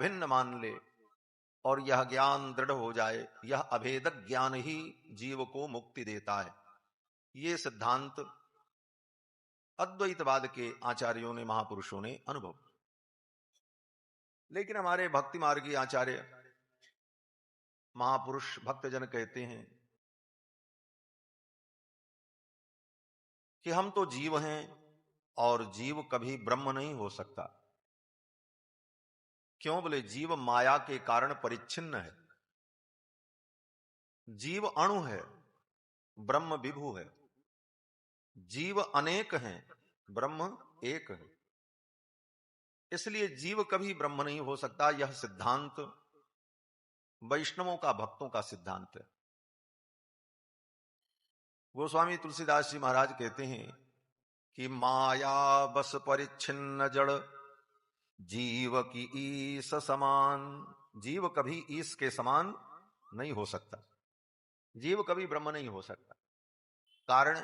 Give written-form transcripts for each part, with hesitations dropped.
भिन्न मान ले और यह ज्ञान दृढ़ हो जाए, यह अभेदक ज्ञान ही जीव को मुक्ति देता है। ये सिद्धांत अद्वैतवाद के आचार्यों ने, महापुरुषों ने अनुभव। लेकिन हमारे भक्ति मार्गी आचार्य महापुरुष भक्तजन कहते हैं कि हम तो जीव हैं और जीव कभी ब्रह्म नहीं हो सकता। क्यों? बोले जीव माया के कारण परिच्छिन्न है। जीव अणु है, ब्रह्म विभु है। जीव अनेक हैं, ब्रह्म एक है। इसलिए जीव कभी ब्रह्म नहीं हो सकता। यह सिद्धांत वैष्णवों का, भक्तों का सिद्धांत है। गोस्वामी तुलसीदास जी महाराज कहते हैं कि माया बस परिच्छिन्न जड़, जीव की ईस समान। जीव कभी ईस के समान नहीं हो सकता। जीव कभी ब्रह्म नहीं हो सकता। कारण?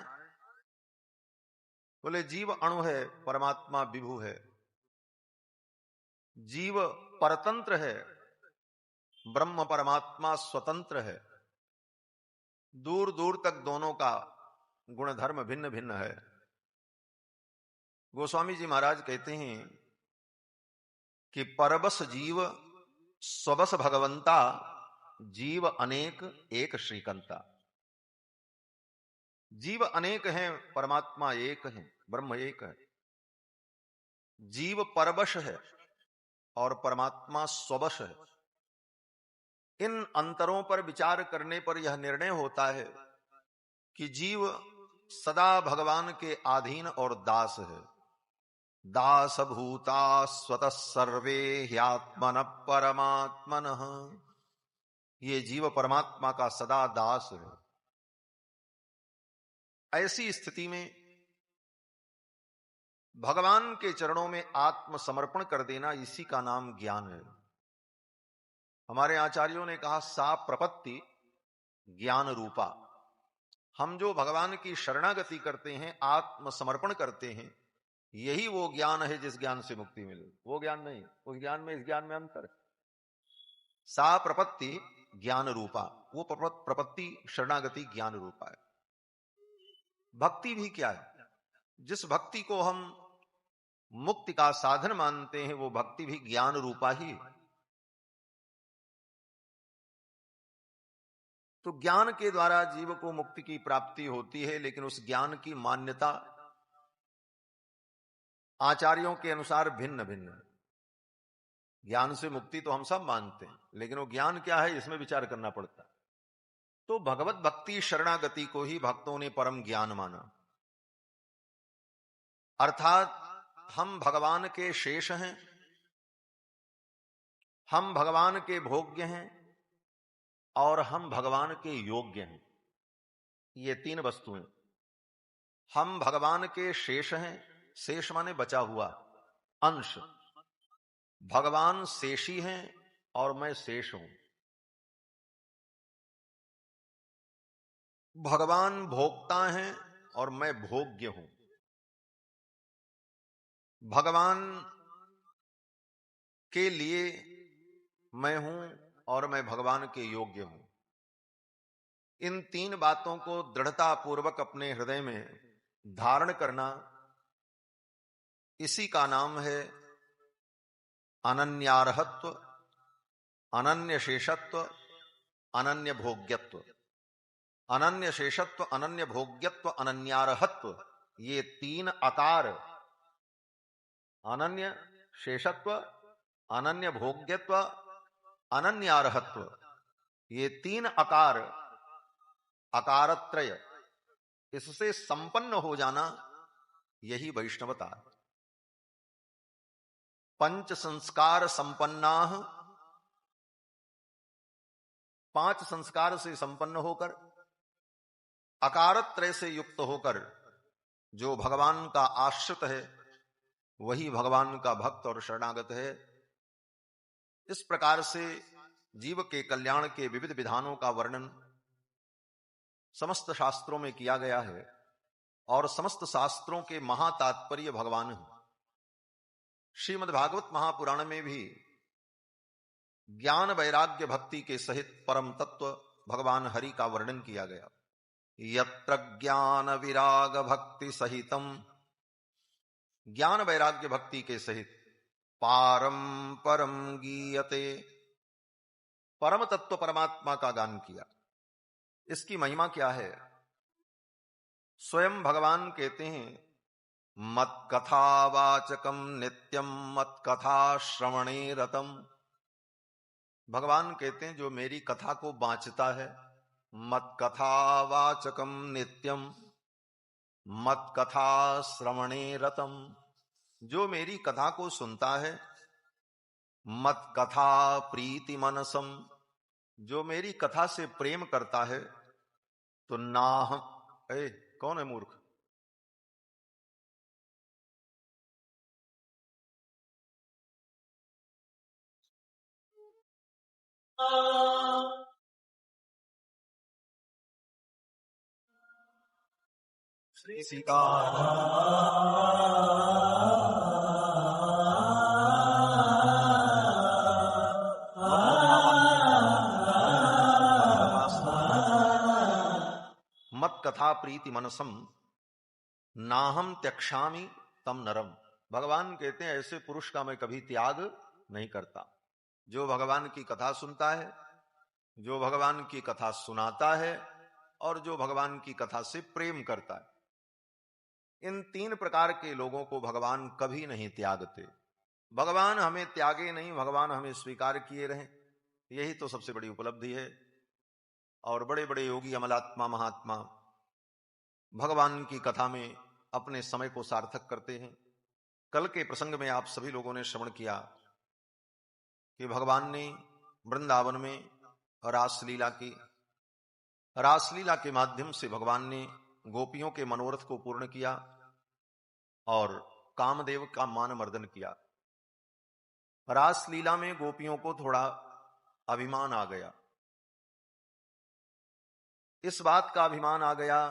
बोले जीव अणु है, परमात्मा विभु है। जीव परतंत्र है, ब्रह्म परमात्मा स्वतंत्र है। दूर दूर तक दोनों का गुणधर्म भिन्न भिन्न है। गोस्वामी जी महाराज कहते हैं कि परबस जीव स्वबस भगवंता, जीव अनेक एक श्रीकंता। जीव अनेक हैं, परमात्मा एक है, ब्रह्म एक है। जीव परवश है और परमात्मा स्ववश है। इन अंतरों पर विचार करने पर यह निर्णय होता है कि जीव सदा भगवान के अधीन और दास है। दास भूता स्वतः सर्वे ह्यात्मन परमात्मन। ये जीव परमात्मा का सदा दास है। ऐसी स्थिति में भगवान के चरणों में आत्मसमर्पण कर देना, इसी का नाम ज्ञान है। हमारे आचार्यों ने कहा सा प्रपत्ति ज्ञान रूपा। हम जो भगवान की शरणागति करते हैं, आत्मसमर्पण करते हैं, यही वो ज्ञान है जिस ज्ञान से मुक्ति मिले। वो ज्ञान नहीं, उस ज्ञान में इस ज्ञान में अंतर है। सा प्रपत्ति ज्ञान रूपा, वो प्रपत्ति शरणागति ज्ञान रूपा है। भक्ति भी क्या है? जिस भक्ति को हम मुक्ति का साधन मानते हैं, वो भक्ति भी ज्ञान रूपा ही है। तो ज्ञान के द्वारा जीव को मुक्ति की प्राप्ति होती है, लेकिन उस ज्ञान की मान्यता आचार्यों के अनुसार भिन्न भिन्न है। ज्ञान से मुक्ति तो हम सब मानते हैं, लेकिन वो ज्ञान क्या है, इसमें विचार करना पड़ता है। तो भगवत भक्ति शरणागति को ही भक्तों ने परम ज्ञान माना। अर्थात हम भगवान के शेष हैं, हम भगवान के भोग्य हैं और हम भगवान के योग्य हैं। ये तीन वस्तुएं। हम भगवान के शेष हैं, शेष माने बचा हुआ अंश। भगवान शेषी हैं और मैं शेष हूं। भगवान भोक्ता हैं और मैं भोग्य हूं। भगवान के लिए मैं हूं और मैं भगवान के योग्य हूं। इन तीन बातों को दृढ़ता पूर्वक अपने हृदय में धारण करना, इसी का नाम है अनन्यार्हत्व, अनन्य शेषत्व, अनन्य भोग्यत्व। अनन्य शेषत्व, अनन्य भोग्यत्व, अनन्यार्हत्व, ये तीन आकार, अनन्य शेषत्व, अनन्य भोग्यत्व, अनन्यार्हत्व, ये तीन आकार, अकारत्रय, इससे संपन्न हो जाना, यही वैष्णवता। पंच संस्कार संपन्ना, पांच संस्कार से संपन्न होकर, अकारत्रय से युक्त होकर जो भगवान का आश्रित है, वही भगवान का भक्त और शरणागत है। इस प्रकार से जीव के कल्याण के विविध विधानों का वर्णन समस्त शास्त्रों में किया गया है और समस्त शास्त्रों के महातात्पर्य भगवान हैं। श्रीमद् भागवत महापुराण में भी ज्ञान वैराग्य भक्ति के सहित परम तत्व भगवान हरि का वर्णन किया गया। यत्र ज्ञान विराग भक्ति सहितम, ज्ञान वैराग्य भक्ति के सहित पारम परम गीयते, परम तत्व परमात्मा का गान किया। इसकी महिमा क्या है? स्वयं भगवान कहते हैं, मत कथावाचकम नित्यम मत कथा श्रवणे रतम। भगवान कहते हैं जो मेरी कथा को बांचता है, मत कथावाचकम नित्यम मत कथा श्रवणे रतम, जो मेरी कथा को सुनता है, मत कथा प्रीति मनसम, जो मेरी कथा से प्रेम करता है, तो नाह कौन है मूर्ख? श्री सीता मत कथा प्रीति मनसम नाहम त्यक्षामि तम नरम। भगवान कहते हैं ऐसे पुरुष का मैं कभी त्याग नहीं करता। जो भगवान की कथा सुनता है, जो भगवान की कथा सुनाता है और जो भगवान की कथा से प्रेम करता है, इन तीन प्रकार के लोगों को भगवान कभी नहीं त्यागते। भगवान हमें त्यागे नहीं, भगवान हमें स्वीकार किए रहे, यही तो सबसे बड़ी उपलब्धि है। और बड़े बड़े योगी अमलात्मा महात्मा भगवान की कथा में अपने समय को सार्थक करते हैं। कल के प्रसंग में आप सभी लोगों ने श्रवण किया कि भगवान ने वृंदावन में रासलीला की, रासलीला के माध्यम से भगवान ने गोपियों के मनोरथ को पूर्ण किया और कामदेव का मान मर्दन किया। रासलीला में गोपियों को थोड़ा अभिमान आ गया। इस बात का अभिमान आ गया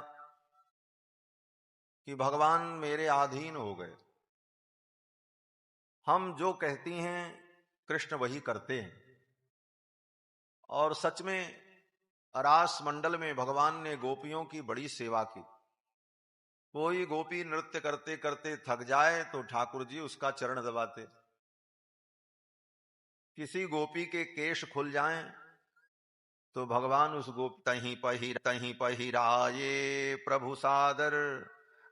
कि भगवान मेरे अधीन हो गए, हम जो कहती हैं कृष्ण वही करते हैं। और सच में रास मंडल में भगवान ने गोपियों की बड़ी सेवा की। कोई गोपी नृत्य करते करते थक जाए तो ठाकुर जी उसका चरण दबाते, किसी गोपी के केश खुल जाएं तो भगवान उस गोप तहीं पहिराए प्रभु सादर,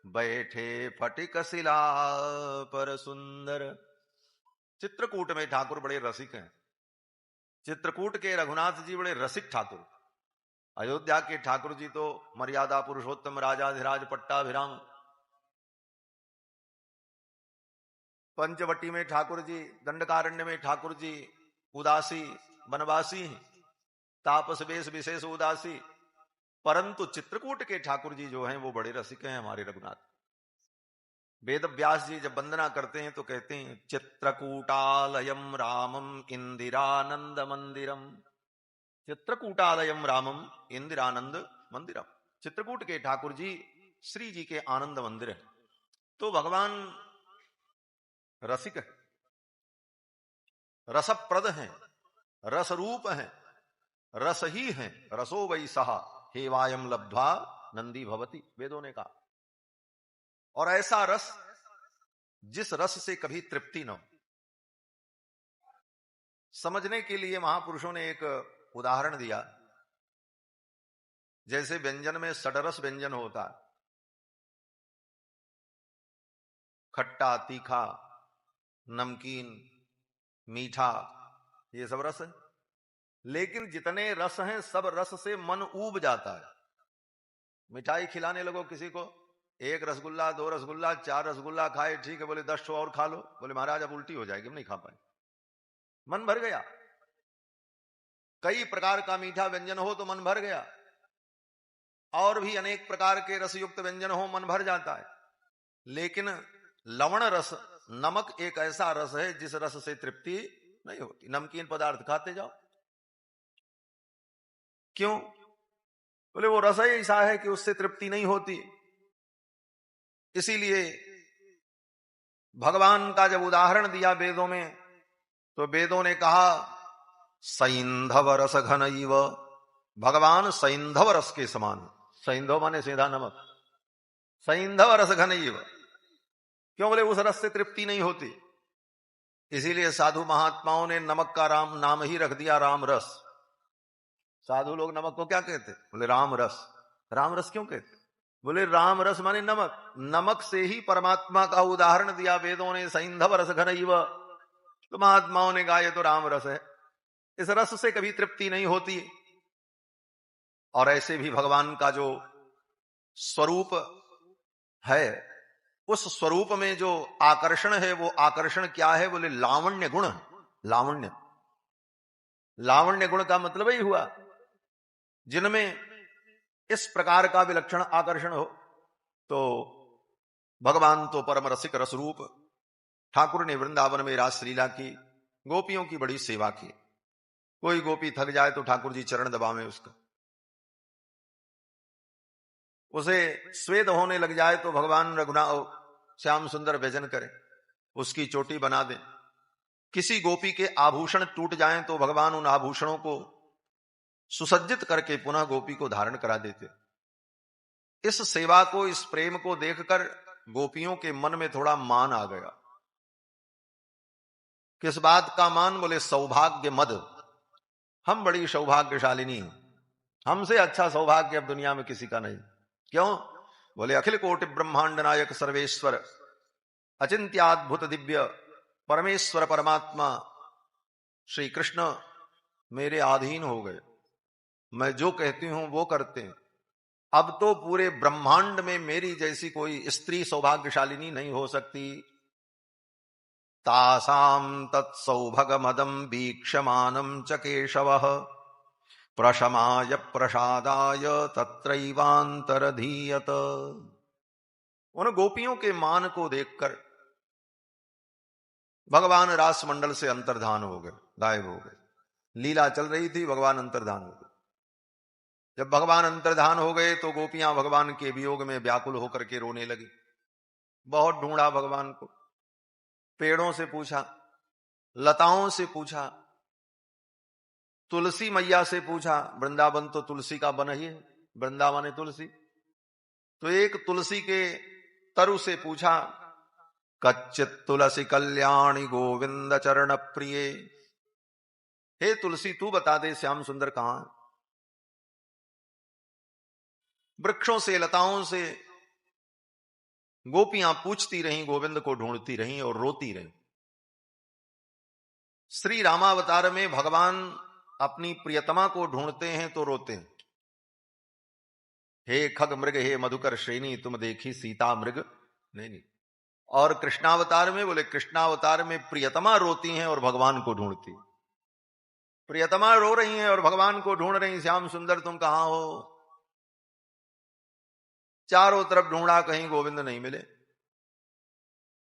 बैठे फटिक शिला पर सुंदर। चित्रकूट में ठाकुर बड़े रसिक हैं। चित्रकूट के रघुनाथ जी बड़े रसिक ठाकुर। अयोध्या के ठाकुर जी तो मर्यादा पुरुषोत्तम राजाधिराज पट्टाभिराम। पंचवटी में ठाकुर जी, दंडकारण्य में ठाकुर जी उदासी वनवासी हैं, तापस वेश विशेष उदासी। परंतु चित्रकूट के ठाकुर जी जो हैं वो बड़े रसिक हैं हमारे रघुनाथ। वेद व्यास जी जब वंदना करते हैं तो कहते हैं, चित्रकूटालयम रामम इंदिरानंद मंदिरम, चित्रकूटालयम रामम इंदिरानंद मंदिरम। चित्रकूट के ठाकुर जी श्री जी के आनंद मंदिर है। तो भगवान रसिक है, रसप्रद हैं, रसरूप हैं, रस ही हैं। रसो वै सहा हेवायम लब्ध्वा नंदी भवती, वेदों ने कहा। और ऐसा रस जिस रस से कभी तृप्ति न हो। समझने के लिए महापुरुषों ने एक उदाहरण दिया। जैसे व्यंजन में षडरस व्यंजन होता है, खट्टा, तीखा, नमकीन, मीठा, ये सब रस है। लेकिन जितने रस हैं सब रस से मन ऊब जाता है। मिठाई खिलाने लगो किसी को, एक रसगुल्ला, दो रसगुल्ला, चार रसगुल्ला खाए, ठीक है, बोले 10 और खा लो, बोले महाराज अब उल्टी हो जाएगी, हम नहीं खा पाए, मन भर गया। कई प्रकार का मीठा व्यंजन हो तो मन भर गया, और भी अनेक प्रकार के रसयुक्त व्यंजन हो मन भर जाता है। लेकिन लवण रस, नमक एक ऐसा रस है जिस रस से तृप्ति नहीं होती। नमकीन पदार्थ खाते जाओ, क्यों? बोले वो रस ऐसा है कि उससे तृप्ति नहीं होती। इसीलिए भगवान का जब उदाहरण दिया वेदों में, तो वेदों ने कहा सैंधव रस घन इव, भगवान सैंधव रस के समान। सैंधव माने सीधा नमक, सैंधव रस घन इव। क्यों बोले? उस रस से तृप्ति नहीं होती, इसीलिए साधु महात्माओं ने नमक का राम नाम ही रख दिया राम रस। साधु लोग नमक को क्या कहते? बोले राम रस। राम रस क्यों कहते? बोले राम रस माने नमक, नमक से ही परमात्मा का उदाहरण दिया वेदों ने, सैंधव रस घन इव। तो महात्माओं ने कहा ये तो राम रस है, इस रस से कभी तृप्ति नहीं होती। और ऐसे भी भगवान का जो स्वरूप है, उस स्वरूप में जो आकर्षण है, वो आकर्षण क्या है? बोले लावण्य गुण। लावण्य, लावण्य गुण का मतलब ही हुआ जिनमें इस प्रकार का विलक्षण आकर्षण हो। तो भगवान तो परम रसिक रसरूप, ठाकुर ने वृंदावन में रासलीला की, गोपियों की बड़ी सेवा की। कोई गोपी थक जाए तो ठाकुर जी चरण दबावे उसका, उसे स्वेद होने लग जाए तो भगवान रघुनाथ श्याम सुंदर भजन करें, उसकी चोटी बना दें। किसी गोपी के आभूषण टूट जाएं तो भगवान उन आभूषणों को सुसज्जित करके पुनः गोपी को धारण करा देते। इस सेवा को, इस प्रेम को देखकर गोपियों के मन में थोड़ा मान आ गया। किस बात का मान? बोले सौभाग्य मद। हम बड़ी सौभाग्यशालिनी हैं, हमसे अच्छा सौभाग्य अब दुनिया में किसी का नहीं। क्यों? बोले अखिल कोटि ब्रह्मांड नायक सर्वेश्वर अचिंत्याद्भुत दिव्य परमेश्वर परमात्मा श्री कृष्ण मेरे अधीन हो गए, मैं जो कहती हूं वो करते हैं। अब तो पूरे ब्रह्मांड में मेरी जैसी कोई स्त्री सौभाग्यशालिनी नहीं हो सकती। तासाम तत्सौभगमदं वीक्षमानं च केशवः प्रशमाय प्रसादाय तत्रैवान्तरधीयत। उन गोपियों के मान को देखकर भगवान रास मंडल से अंतर्धान हो गए, गायब हो गए। लीला चल रही थी, भगवान अंतर्धान हो गए। जब भगवान अंतर्धान हो गए तो गोपियां भगवान के वियोग में व्याकुल होकर के रोने लगी। बहुत ढूंढा भगवान को, पेड़ों से पूछा, लताओं से पूछा, तुलसी मैया से पूछा। वृंदावन तो तुलसी का वन ही है, वृंदावन है तुलसी। तो एक तुलसी के तरु से पूछा, कच्चित तुलसी कल्याणी गोविंद चरण प्रिय, हे तुलसी तू बता दे श्याम सुंदर कहां है? वृक्षों से, लताओं से गोपियां पूछती रहीं, गोविंद को ढूंढती रहीं और रोती रहीं। श्री रामावतार में भगवान अपनी प्रियतमा को ढूंढते हैं तो रोते हैं। हे खग मृग हे मधुकर श्रेणी, तुम देखी सीता मृग नहीं। और कृष्णावतार में, बोले कृष्णावतार में प्रियतमा रोती हैं और भगवान को ढूंढती। प्रियतमा रो रही हैं और भगवान को ढूंढ रही, श्याम सुंदर तुम कहां हो? चारों तरफ ढूंढा, कहीं गोविंद नहीं मिले।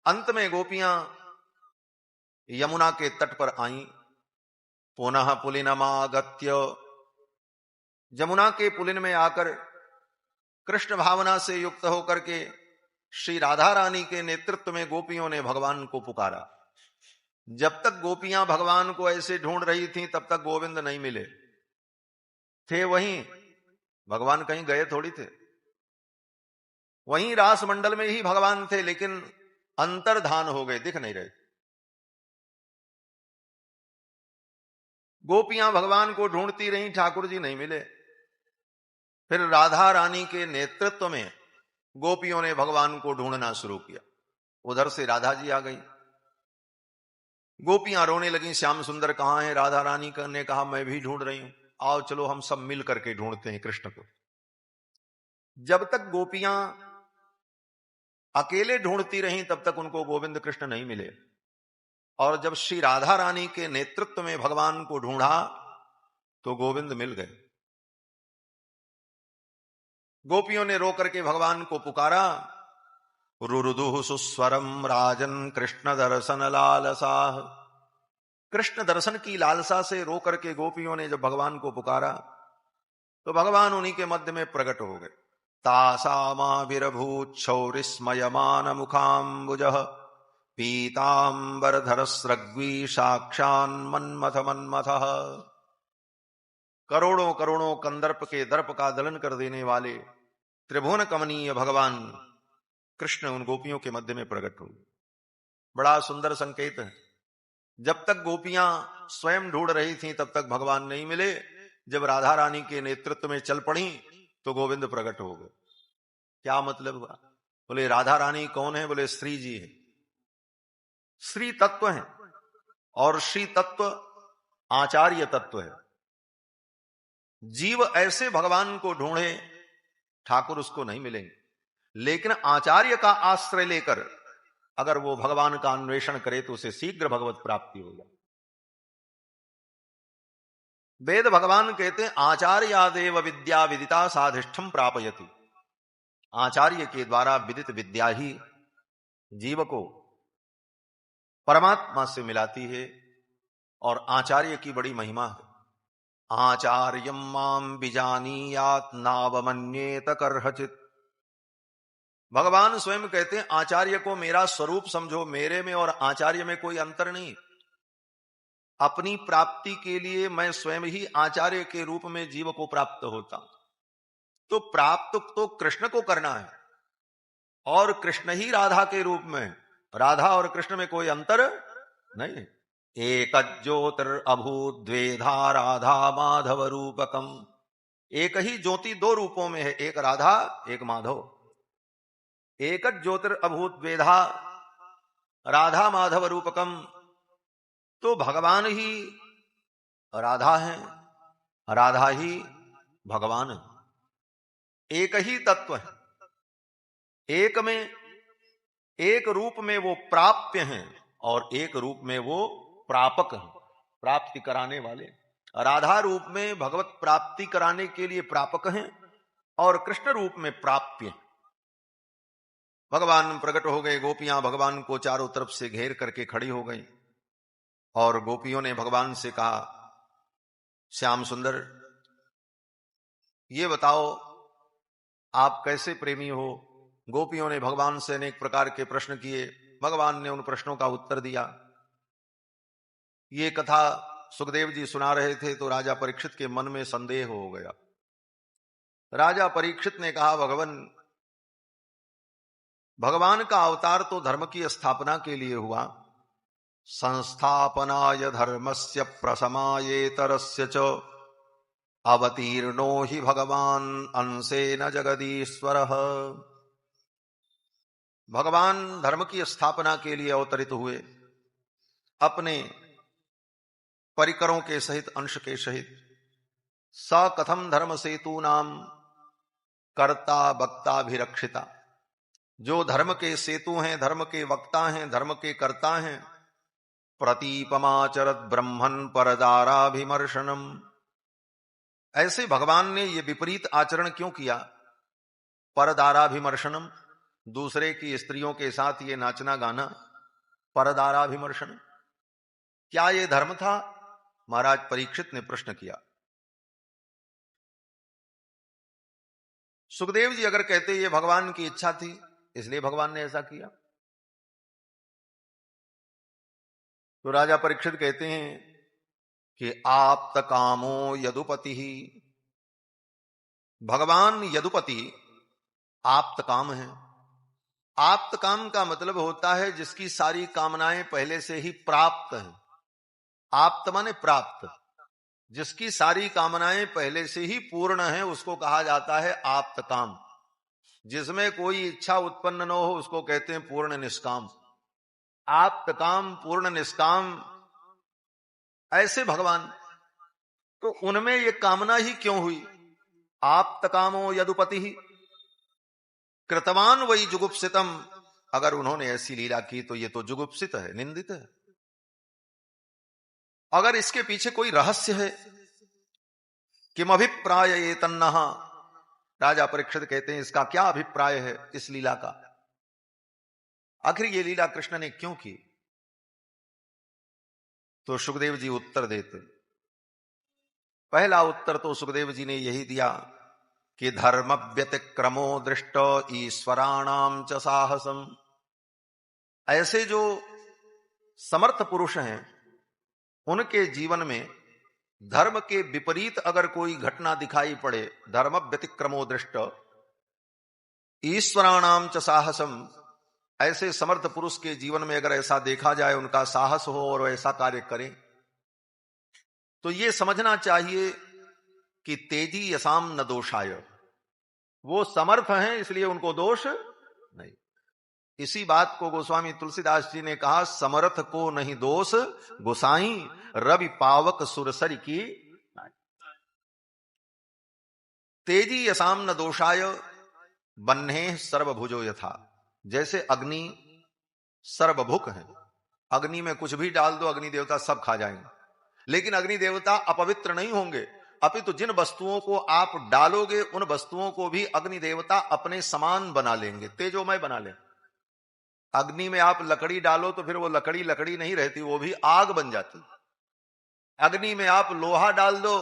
अंत में गोपियां यमुना के तट पर आईं। पुनः पुलिनमागत्य, जमुना के पुलिन में आकर कृष्ण भावना से युक्त होकर के श्री राधा रानी के नेतृत्व में गोपियों ने भगवान को पुकारा। जब तक गोपियां भगवान को ऐसे ढूंढ रही थीं तब तक गोविंद नहीं मिले थे। वहीं भगवान कहीं गए थोड़ी थे, वहीं रास मंडल में ही भगवान थे, लेकिन अंतर्धान हो गए, दिख नहीं रहे। गोपियां भगवान को ढूंढती रहीं, ठाकुर जी नहीं मिले। फिर राधा रानी के नेतृत्व में गोपियों ने भगवान को ढूंढना शुरू किया। उधर से राधा जी आ गई, गोपियां रोने लगी, श्याम सुंदर कहां है? राधा रानी ने कहा मैं भी ढूंढ रही हूं, आओ चलो हम सब मिल करके ढूंढते हैं कृष्ण को। जब तक गोपियां अकेले ढूंढती रहीं तब तक उनको गोविंद कृष्ण नहीं मिले। और जब श्री राधा रानी के नेतृत्व में भगवान को ढूंढा तो गोविंद मिल गए। गोपियों ने रो करके भगवान को पुकारा। रुरुदुः सुस्वरम राजन कृष्ण दर्शन लालसा। कृष्ण दर्शन की लालसा से रो करके गोपियों ने जब भगवान को पुकारा तो भगवान उन्हीं के मध्य में प्रकट हो गए। तासामाविर्भूत शौरिस्मयमान मुखाम्बुजः पीतांबरधरस्रग्वी साक्षान् मन्मथ मन्मथः। करोड़ों करोड़ों कंदर्प के दर्प का दलन कर देने वाले त्रिभुवन कमनीय भगवान कृष्ण उन गोपियों के मध्य में प्रकट हुए। बड़ा सुंदर संकेत है। जब तक गोपियां स्वयं ढूंढ रही थीं तब तक भगवान नहीं मिले। जब राधा रानी के नेतृत्व में चल पड़ी तो गोविंद प्रकट हो गए। क्या मतलब हुआ? बोले राधा रानी कौन है? बोले श्री जी है। श्री तत्व है और श्री तत्व आचार्य तत्व है। जीव ऐसे भगवान को ढूंढे, ठाकुर उसको नहीं मिलेंगे, लेकिन आचार्य का आश्रय लेकर अगर वो भगवान का अन्वेषण करे तो उसे शीघ्र भगवत प्राप्ति होगा। वेद भगवान कहते हैं आचार्यादेव विद्या विदिता साधिष्ठम प्रापयति। आचार्य के द्वारा विदित विद्या ही जीव को परमात्मा से मिलाती है और आचार्य की बड़ी महिमा है। आचार्यम माम बिजानीयात नावमन्येत करहचित। भगवान स्वयं कहते हैं आचार्य को मेरा स्वरूप समझो, मेरे में और आचार्य में कोई अंतर नहीं। अपनी प्राप्ति के लिए मैं स्वयं ही आचार्य के रूप में जीव को प्राप्त होता। तो प्राप्त तो कृष्ण को करना है और कृष्ण ही राधा के रूप में। राधा और कृष्ण में कोई अंतर नहीं। एक ज्योतिरभूत द्वेधा राधा माधव रूपकम। एक ही ज्योति दो रूपों में है, एक राधा एक माधव। एक ज्योतिरभूत द्वेधा राधा माधव रूपकम। तो भगवान ही राधा है, राधा ही भगवान है। एक ही तत्व है। एक में, एक रूप में वो प्राप्य हैं और एक रूप में वो प्रापक हैं, प्राप्ति कराने वाले। राधा रूप में भगवत प्राप्ति कराने के लिए प्रापक हैं और कृष्ण रूप में प्राप्य हैं। भगवान प्रकट हो गए। गोपियां भगवान को चारों तरफ से घेर करके खड़ी हो गई और गोपियों ने भगवान से कहा, श्याम सुंदर ये बताओ आप कैसे प्रेमी हो? गोपियों ने भगवान से अनेक प्रकार के प्रश्न किए। भगवान ने उन प्रश्नों का उत्तर दिया। ये कथा सुखदेव जी सुना रहे थे तो राजा परीक्षित के मन में संदेह हो गया। राजा परीक्षित ने कहा, भगवान का अवतार तो धर्म की स्थापना के लिए हुआ। संस्थापनाय धर्मस्य प्रसमायेतरस्य च अवतीर्णो हि भगवान अंशेन जगदीश्वरः। भगवान धर्म की स्थापना के लिए अवतरित हुए, अपने परिकरों के सहित, अंश के सहित। स कथम धर्म सेतु नाम कर्ता वक्ताभिरक्षिता। जो धर्म के सेतु हैं, धर्म के वक्ता हैं, धर्म के कर्ता हैं। प्रतीपमाचरत ब्रह्मन् परदाराभिमर्शनम। ऐसे भगवान ने ये विपरीत आचरण क्यों किया? परदाराभिमर्शनम, दूसरे की स्त्रियों के साथ ये नाचना गाना। परदाराभिमर्शनम, क्या ये धर्म था? महाराज परीक्षित ने प्रश्न किया। सुखदेव जी अगर कहते ये भगवान की इच्छा थी इसलिए भगवान ने ऐसा किया, तो राजा परीक्षित कहते हैं कि आप्त कामो यदुपति ही। भगवान यदुपति आप्त काम है। आप्त काम का मतलब होता है जिसकी सारी कामनाएं पहले से ही प्राप्त हैं। आप्त माने प्राप्त। जिसकी सारी कामनाएं पहले से ही पूर्ण हैं उसको कहा जाता है आप्त काम। जिसमें कोई इच्छा उत्पन्न न हो उसको कहते हैं पूर्ण निष्काम। आप्त काम, पूर्ण निष्काम, ऐसे भगवान। तो उनमें ये कामना ही क्यों हुई? आप्त कामो यदुपति ही कृतवान वही जुगुप्सितम। अगर उन्होंने ऐसी लीला की तो ये तो जुगुप्सित है, निंदित है। अगर इसके पीछे कोई रहस्य है, किम अभिप्राय ये तन्नहा। राजा परीक्षित कहते हैं इसका क्या अभिप्राय है इस लीला का? आखिर ये लीला कृष्ण ने क्यों की? तो सुखदेव जी उत्तर देते। पहला उत्तर तो सुखदेव जी ने यही दिया कि धर्म व्यतिक्रमो दृष्ट ईश्वराणाम च साहसम। ऐसे जो समर्थ पुरुष हैं, उनके जीवन में धर्म के विपरीत अगर कोई घटना दिखाई पड़े, धर्म व्यतिक्रमो दृष्ट ईश्वराणाम च साहसम, ऐसे समर्थ पुरुष के जीवन में अगर ऐसा देखा जाए, उनका साहस हो और ऐसा कार्य करें, तो ये समझना चाहिए कि तेजी यसाम न दोषाय, वो समर्थ हैं इसलिए उनको दोष नहीं। इसी बात को गोस्वामी तुलसीदास जी ने कहा, समर्थ को नहीं दोष गोसाई, रवि पावक सुरसरी की। तेजी यसाम न दोषाय बन्हे सर्वभुजो यथा, जैसे अग्नि सर्वभुक है, अग्नि में कुछ भी डाल दो अग्नि देवता सब खा जाएंगे, लेकिन अग्नि देवता अपवित्र नहीं होंगे, अपितु जिन वस्तुओं को आप डालोगे उन वस्तुओं को भी अग्नि देवता अपने समान बना लेंगे, तेजोमय बना लेंगे। अग्नि में आप लकड़ी डालो तो फिर वो लकड़ी लकड़ी नहीं रहती, वो भी आग बन जाती। अग्नि में आप लोहा डाल दो,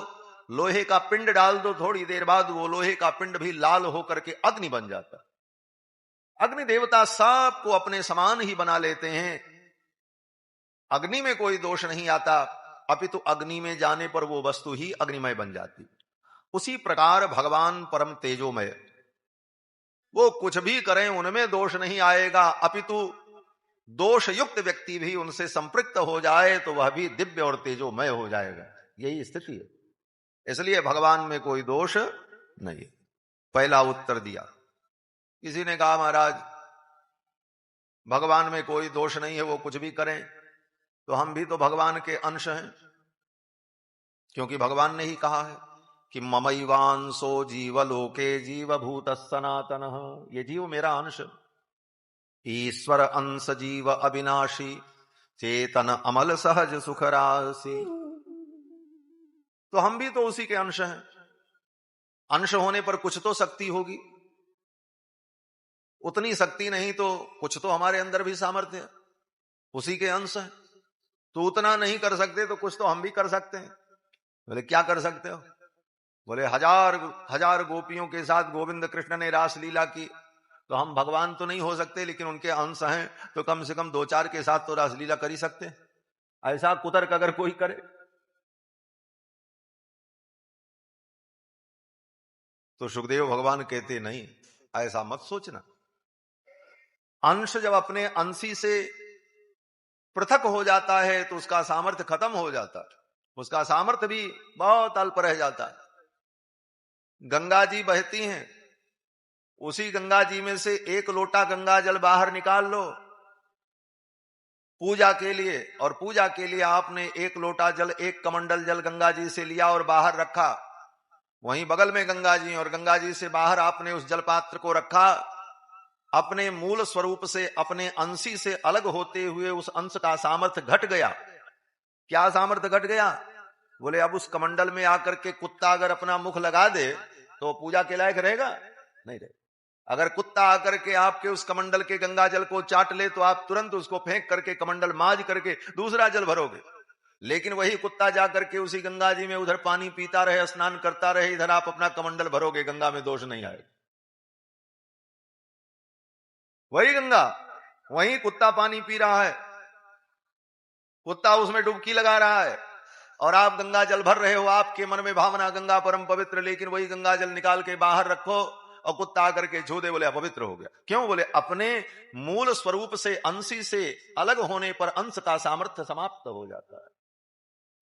लोहे का पिंड डाल दो, थोड़ी देर बाद वो लोहे का पिंड भी लाल होकर के अग्नि बन जाता। अग्नि देवता सबको अपने समान ही बना लेते हैं, अग्नि में कोई दोष नहीं आता, अपितु अग्नि में जाने पर वो वस्तु ही अग्निमय बन जाती। उसी प्रकार भगवान परम तेजोमय, वो कुछ भी करें उनमें दोष नहीं आएगा, अपितु दोष युक्त व्यक्ति भी उनसे संपृक्त हो जाए तो वह भी दिव्य और तेजोमय हो जाएगा, यही स्थिति है। इसलिए भगवान में कोई दोष नहीं। पहला उत्तर दिया। किसी ने कहा महाराज भगवान में कोई दोष नहीं है, वो कुछ भी करें, तो हम भी तो भगवान के अंश हैं, क्योंकि भगवान ने ही कहा है कि ममैवांशो जीवलोके जीवभूत सनातन, ये जीव मेरा अंश, ईश्वर अंश जीव अविनाशी, चेतन अमल सहज सुख राशि। तो हम भी तो उसी के अंश हैं, अंश होने पर कुछ तो शक्ति होगी, उतनी शक्ति नहीं तो कुछ तो हमारे अंदर भी सामर्थ्य है, उसी के अंश है, तो उतना नहीं कर सकते तो कुछ तो हम भी कर सकते हैं। बोले क्या कर सकते हो? बोले हजार हजार गोपियों के साथ गोविंद कृष्ण ने रास लीला की, तो हम भगवान तो नहीं हो सकते लेकिन उनके अंश हैं, तो कम से कम दो चार के साथ तो रास लीला कर ही सकते हैं। ऐसा कुतर्क अगर कोई करे तो सुखदेव भगवान कहते नहीं, ऐसा मत सोचना। अंश जब अपने अंशी से पृथक हो जाता है तो उसका सामर्थ्य खत्म हो जाता है, उसका सामर्थ्य भी बहुत अल्प रह जाता है। गंगा जी बहती हैं, उसी गंगा जी में से एक लोटा गंगा जल बाहर निकाल लो पूजा के लिए, और पूजा के लिए आपने एक लोटा जल, एक कमंडल जल गंगा जी से लिया और बाहर रखा, वहीं बगल में गंगा जी, और गंगा जी से बाहर आपने उस जल पात्र को रखा, अपने मूल स्वरूप से, अपने अंशी से अलग होते हुए उस अंश का सामर्थ्य घट गया। क्या सामर्थ्य घट गया? बोले अब उस कमंडल में आकर के कुत्ता अगर अपना मुख लगा दे तो पूजा के लायक रहेगा? नहीं रहेगा। अगर कुत्ता आकर के आपके उस कमंडल के गंगा जल को चाट ले तो आप तुरंत उसको फेंक करके कमंडल माज करके दूसरा जल भरोगे, लेकिन वही कुत्ता जाकर के उसी गंगा जी में उधर पानी पीता रहे, स्नान करता रहे, इधर आप अपना कमंडल भरोगे, गंगा में दोष नहीं आएगा। वही गंगा, वही कुत्ता पानी पी रहा है, कुत्ता उसमें डुबकी लगा रहा है और आप गंगा जल भर रहे हो, आपके मन में भावना गंगा परम पवित्र, लेकिन वही गंगा जल निकाल के बाहर रखो और कुत्ता आकर के छू दे, बोले अपवित्र हो गया। क्यों? बोले अपने मूल स्वरूप से, अंशी से अलग होने पर अंश का सामर्थ्य समाप्त हो जाता है।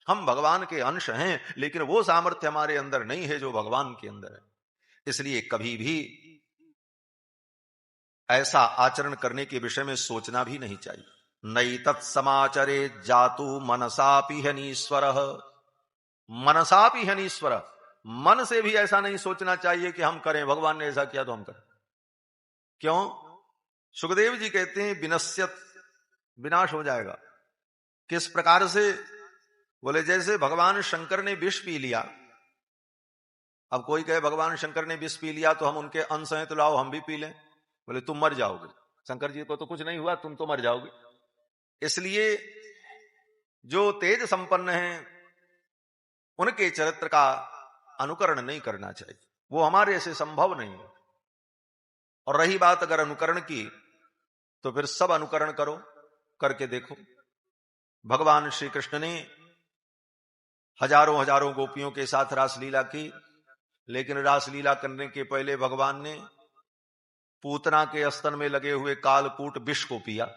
हम भगवान के अंश हैं लेकिन वो सामर्थ्य हमारे अंदर नहीं है जो भगवान के अंदर है। इसलिए कभी भी ऐसा आचरण करने के विषय में सोचना भी नहीं चाहिए। नई तत्समाचरे जातु मनसापि हनीश्वर, मनसापि हनीश्वर, मन से भी ऐसा नहीं सोचना चाहिए कि हम करें, भगवान ने ऐसा किया तो हम करें। क्यों? सुखदेव जी कहते हैं विनश्यत, विनाश हो जाएगा। किस प्रकार से? बोले जैसे भगवान शंकर ने विष पी लिया, अब कोई कहे भगवान शंकर ने विष पी लिया तो हम उनके अंश हैं तो लाओ हम भी पी लें, बोले तुम मर जाओगे, शंकर जी को तो कुछ नहीं हुआ, तुम तो मर जाओगे। इसलिए जो तेज संपन्न हैं उनके चरित्र का अनुकरण नहीं करना चाहिए, वो हमारे ऐसे संभव नहीं है। और रही बात अगर अनुकरण की तो फिर सब अनुकरण करो, करके देखो, भगवान श्री कृष्ण ने हजारों हजारों गोपियों के साथ रासलीला की, लेकिन रासलीला करने के पहले भगवान ने पूतना के स्तन में लगे हुए कालकूट विष को पिया।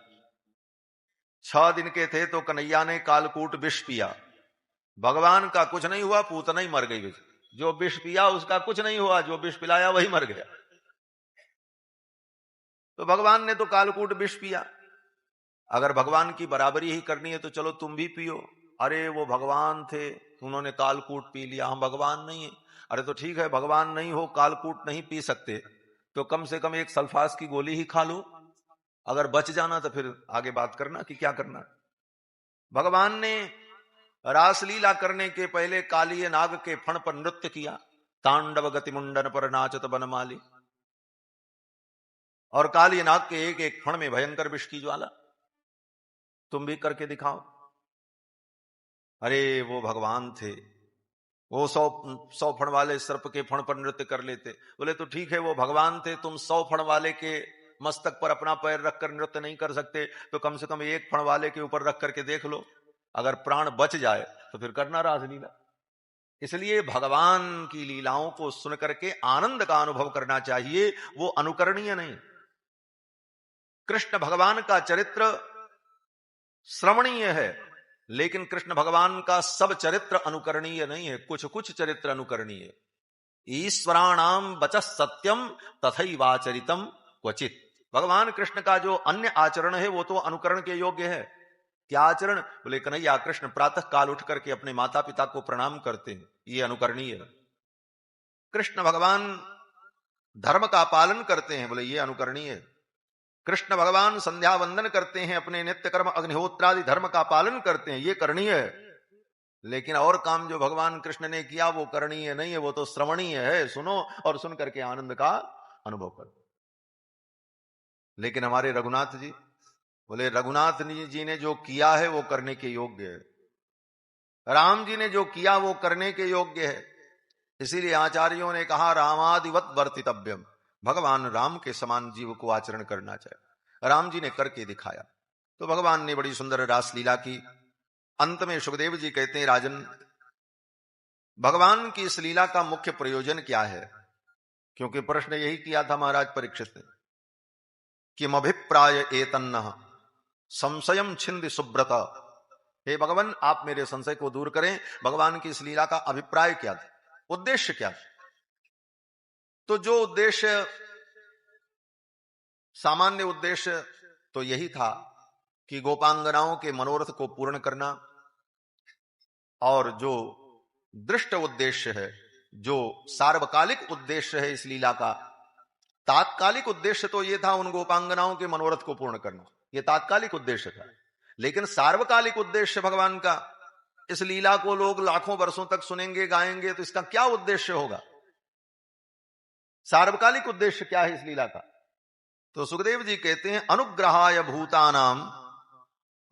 6 दिन के थे तो कन्हैया ने कालकूट विष पिया। भगवान का कुछ नहीं हुआ, पूतना ही मर गई। जो विष पिया उसका कुछ नहीं हुआ, जो विष पिलाया वही मर गया। तो भगवान ने तो कालकूट विष पिया। अगर भगवान की बराबरी ही करनी है तो चलो तुम भी पियो। अरे वो भगवान थे, उन्होंने कालकूट पी लिया, हम भगवान नहीं है। अरे तो ठीक है, भगवान नहीं हो, कालकूट नहीं पी सकते तो कम से कम एक सल्फास की गोली ही खा लो। अगर बच जाना तो फिर आगे बात करना कि क्या करना। भगवान ने रासलीला करने के पहले कालिय नाग के फण पर नृत्य किया। तांडव गति मुंडन पर नाचत बनमाली। और कालिय नाग के एक एक फण में भयंकर विष की ज्वाला। तुम भी करके दिखाओ। अरे वो भगवान थे, वो 100 फण वाले सर्प के फण पर नृत्य कर लेते। बोले तो ठीक है, वो भगवान थे, तुम 100 फण वाले के मस्तक पर अपना पैर रखकर नृत्य नहीं कर सकते तो कम से कम एक फण वाले के ऊपर रख करके देख लो। अगर प्राण बच जाए तो फिर करना रासलीला। इसलिए भगवान की लीलाओं को सुन करके आनंद का अनुभव करना चाहिए, वो अनुकरणीय नहीं। कृष्ण भगवान का चरित्र श्रवणीय है, लेकिन कृष्ण भगवान का सब चरित्र अनुकरणीय नहीं है। कुछ कुछ चरित्र अनुकरणीय। ईश्वराणाम वचः सत्यम तथैवाचरितम क्वचित। भगवान कृष्ण का जो अन्य आचरण है वो तो अनुकरण के योग्य है। क्या आचरण? बोले कन्हैया कृष्ण प्रातः काल उठ करके अपने माता पिता को प्रणाम करते हैं, ये अनुकरणीय है। कृष्ण भगवान धर्म का पालन करते हैं, बोले ये अनुकरणीय है। कृष्ण भगवान संध्या वंदन करते हैं, अपने नित्य कर्म अग्निहोत्रादि धर्म का पालन करते हैं, ये करणीय है। लेकिन और काम जो भगवान कृष्ण ने किया वो करणीय नहीं है, वो तो श्रवणीय है। सुनो और सुन करके आनंद का अनुभव करो। लेकिन हमारे रघुनाथ जी, बोले रघुनाथ जी ने जो किया है वो करने के योग्य है। राम जी ने जो किया वो करने के योग्य है। इसीलिए आचार्यों ने कहा रामादिवत वर्तितव्यम। भगवान राम के समान जीव को आचरण करना चाहिए। राम जी ने करके दिखाया। तो भगवान ने बड़ी सुंदर रासलीला की। अंत में सुखदेव जी कहते हैं, राजन भगवान की इस लीला का मुख्य प्रयोजन क्या है? क्योंकि प्रश्न यही किया था महाराज परीक्षित ने, किम अभिप्राय एतन्नः संशयम छिंद सुब्रत। हे भगवान, आप मेरे संशय को दूर करें। भगवान की इस लीला का अभिप्राय क्या था, उद्देश्य क्या था? तो जो उद्देश्य, सामान्य उद्देश्य तो यही था कि गोपांगनाओं के मनोरथ को पूर्ण करना। और जो दृष्ट उद्देश्य है, जो सार्वकालिक उद्देश्य है इस लीला का, तात्कालिक उद्देश्य तो यह था उन गोपांगनाओं के मनोरथ को पूर्ण करना, यह तात्कालिक उद्देश्य था। लेकिन सार्वकालिक उद्देश्य भगवान का, इस लीला को लोग लाखों वर्षों तक सुनेंगे गाएंगे तो इसका क्या उद्देश्य होगा? सार्वकालिक उद्देश्य क्या है इस लीला का? तो सुखदेव जी कहते हैं, अनुग्रहाय भूतानाम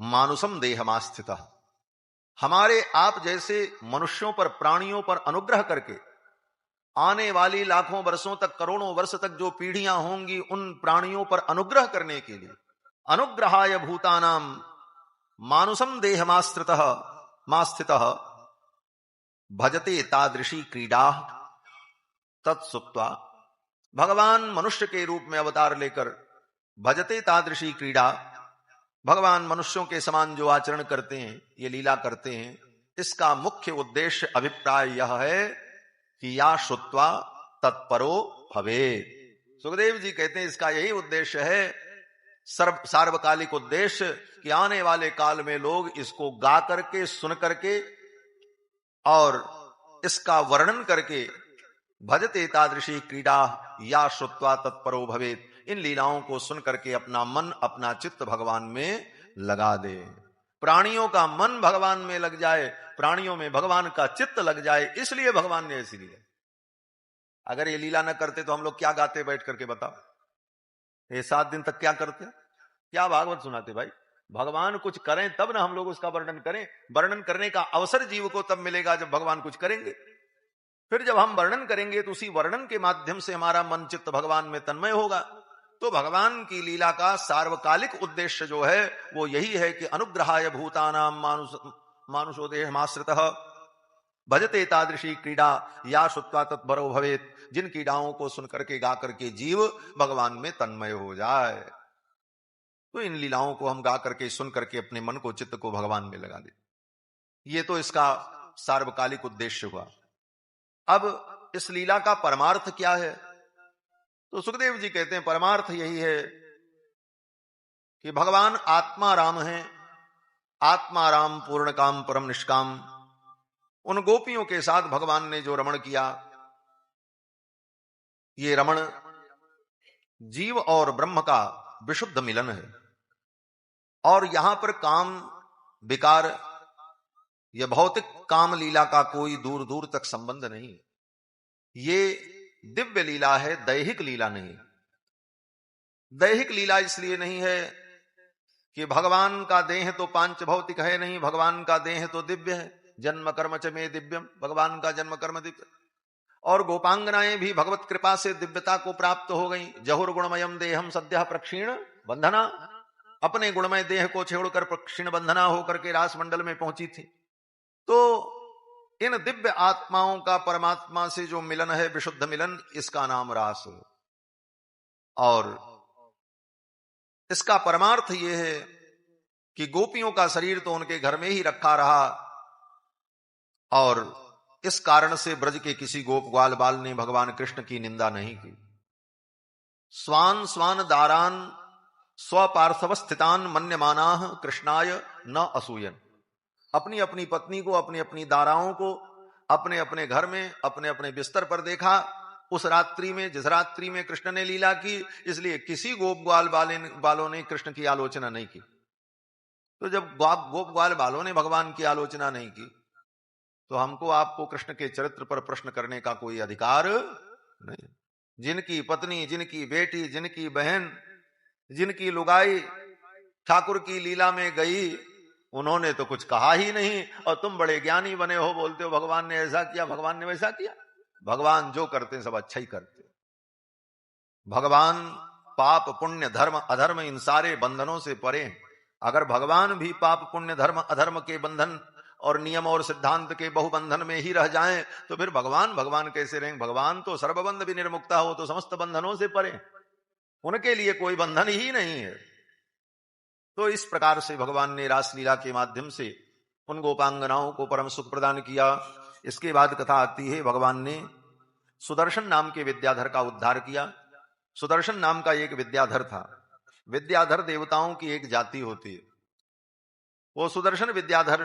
मानुषम देहमास्थितः। हमारे आप जैसे मनुष्यों पर, प्राणियों पर अनुग्रह करके आने वाली लाखों वर्षों तक, करोड़ों वर्ष तक जो पीढ़ियां होंगी उन प्राणियों पर अनुग्रह करने के लिए, अनुग्रहाय भूतानाम मानुषम देहमास्थितः भजते तादृशी क्रीडा तत्सुप्त्वा। भगवान मनुष्य के रूप में अवतार लेकर भजते तादृशी क्रीडा, भगवान मनुष्यों के समान जो आचरण करते हैं, ये लीला करते हैं, इसका मुख्य उद्देश्य, अभिप्राय यह है कि या श्रुत्वा तत्परो भवेत्। सुखदेव जी कहते हैं इसका यही उद्देश्य है, सार्वकालिक उद्देश्य, कि आने वाले काल में लोग इसको गा करके, सुन करके और इसका वर्णन करके, भजते तादृशी क्रीडा या श्रुत्वा तत्परो भवेत्, इन लीलाओं को सुन करके अपना मन, अपना चित्त भगवान में लगा दे। प्राणियों का मन भगवान में लग जाए, प्राणियों में भगवान का चित्त लग जाए, इसलिए भगवान ने ऐसी लीला। अगर ये लीला न करते तो हम लोग क्या गाते बैठ करके, बताओ? ये 7 दिन तक क्या करते, क्या भागवत सुनाते भाई? भगवान कुछ करें तब ना हम लोग उसका वर्णन करें। वर्णन करने का अवसर जीव को तब मिलेगा जब भगवान कुछ करेंगे। फिर जब हम वर्णन करेंगे तो उसी वर्णन के माध्यम से हमारा मन चित्त भगवान में तन्मय होगा, तो भगवान की लीला का सार्वकालिक उद्देश्य जो है वो यही है कि अनुग्रहाय भूतानाम मानुषो देहमाश्रितः भजते तादृशी क्रीड़ा या श्रुत्वा तत्परो भवेत। जिन क्रीड़ाओं को सुन करके गा करके जीव भगवान में तन्मय हो जाए, तो इन लीलाओं को हम गा करके सुन करके अपने मन को चित्त को भगवान में लगा दे। ये तो इसका सार्वकालिक उद्देश्य हुआ। अब इस लीला का परमार्थ क्या है? तो सुखदेव जी कहते हैं परमार्थ यही है कि भगवान आत्मा राम है, आत्मा राम पूर्ण काम परम निष्काम। उन गोपियों के साथ भगवान ने जो रमण किया, ये रमण जीव और ब्रह्म का विशुद्ध मिलन है। और यहां पर काम विकार या भौतिक काम लीला का कोई दूर दूर तक संबंध नहीं। ये दिव्य लीला है, दैहिक लीला नहीं। दैहिक लीला इसलिए नहीं है कि भगवान का देह तो पांच भौतिक है नहीं, भगवान का देह तो दिव्य है। जन्म कर्म च में दिव्यम, भगवान का जन्म कर्म दिव्य। और गोपांगनाएं भी भगवत कृपा से दिव्यता को प्राप्त हो गई। जहुर गुणमयम देहम सद्यः प्रक्षीण बंधना, अपने गुणमय देह को छोड़कर प्रक्षीण बंधना होकर के रास मंडल में पहुंची थी। तो इन दिव्य आत्माओं का परमात्मा से जो मिलन है, विशुद्ध मिलन, इसका नाम रास है। और इसका परमार्थ यह है कि गोपियों का शरीर तो उनके घर में ही रखा रहा, और इस कारण से ब्रज के किसी गोप ग्वाल बाल ने भगवान कृष्ण की निंदा नहीं की। स्वान स्वान दारान स्वपार्श्व स्थितान मन्यमानाः कृष्णाय न असूयन। अपनी अपनी पत्नी को, अपनी अपनी दाराओं को अपने अपने घर में, अपने अपने बिस्तर पर देखा। उस रात्रि में, जिस रात्रि में कृष्ण ने लीला की, इसलिए किसी गोप ग्वाल बालों ने कृष्ण की आलोचना नहीं की। तो जब गोप ग्वाल बालों ने भगवान की आलोचना नहीं की, तो हमको आपको कृष्ण के चरित्र पर प्रश्न करने का कोई अधिकार नहीं। जिनकी पत्नी, जिनकी बेटी, जिनकी बहन, जिनकी लुगाई ठाकुर की लीला में गई, उन्होंने तो कुछ कहा ही नहीं, और तुम बड़े ज्ञानी बने हो, बोलते हो भगवान ने ऐसा किया, भगवान ने वैसा किया। भगवान जो करते हैं सब अच्छा ही करते। भगवान पाप पुण्य धर्म अधर्म इन सारे बंधनों से परे। अगर भगवान भी पाप पुण्य धर्म अधर्म के बंधन और नियम और सिद्धांत के बहुबंधन में ही रह जाएं, तो फिर भगवान भगवान कैसे रहेंगे? भगवान तो सर्वबंध भी निर्मुक्ता हो, तो समस्त बंधनों से परे, उनके लिए कोई बंधन ही नहीं है। तो इस प्रकार से भगवान ने रासलीला के माध्यम से उन गोपांगनाओं को परम सुख प्रदान किया। इसके बाद कथा आती है, भगवान ने सुदर्शन नाम के विद्याधर का उद्धार किया। सुदर्शन नाम का एक विद्याधर था। विद्याधर देवताओं की एक जाति होती है। वो सुदर्शन विद्याधर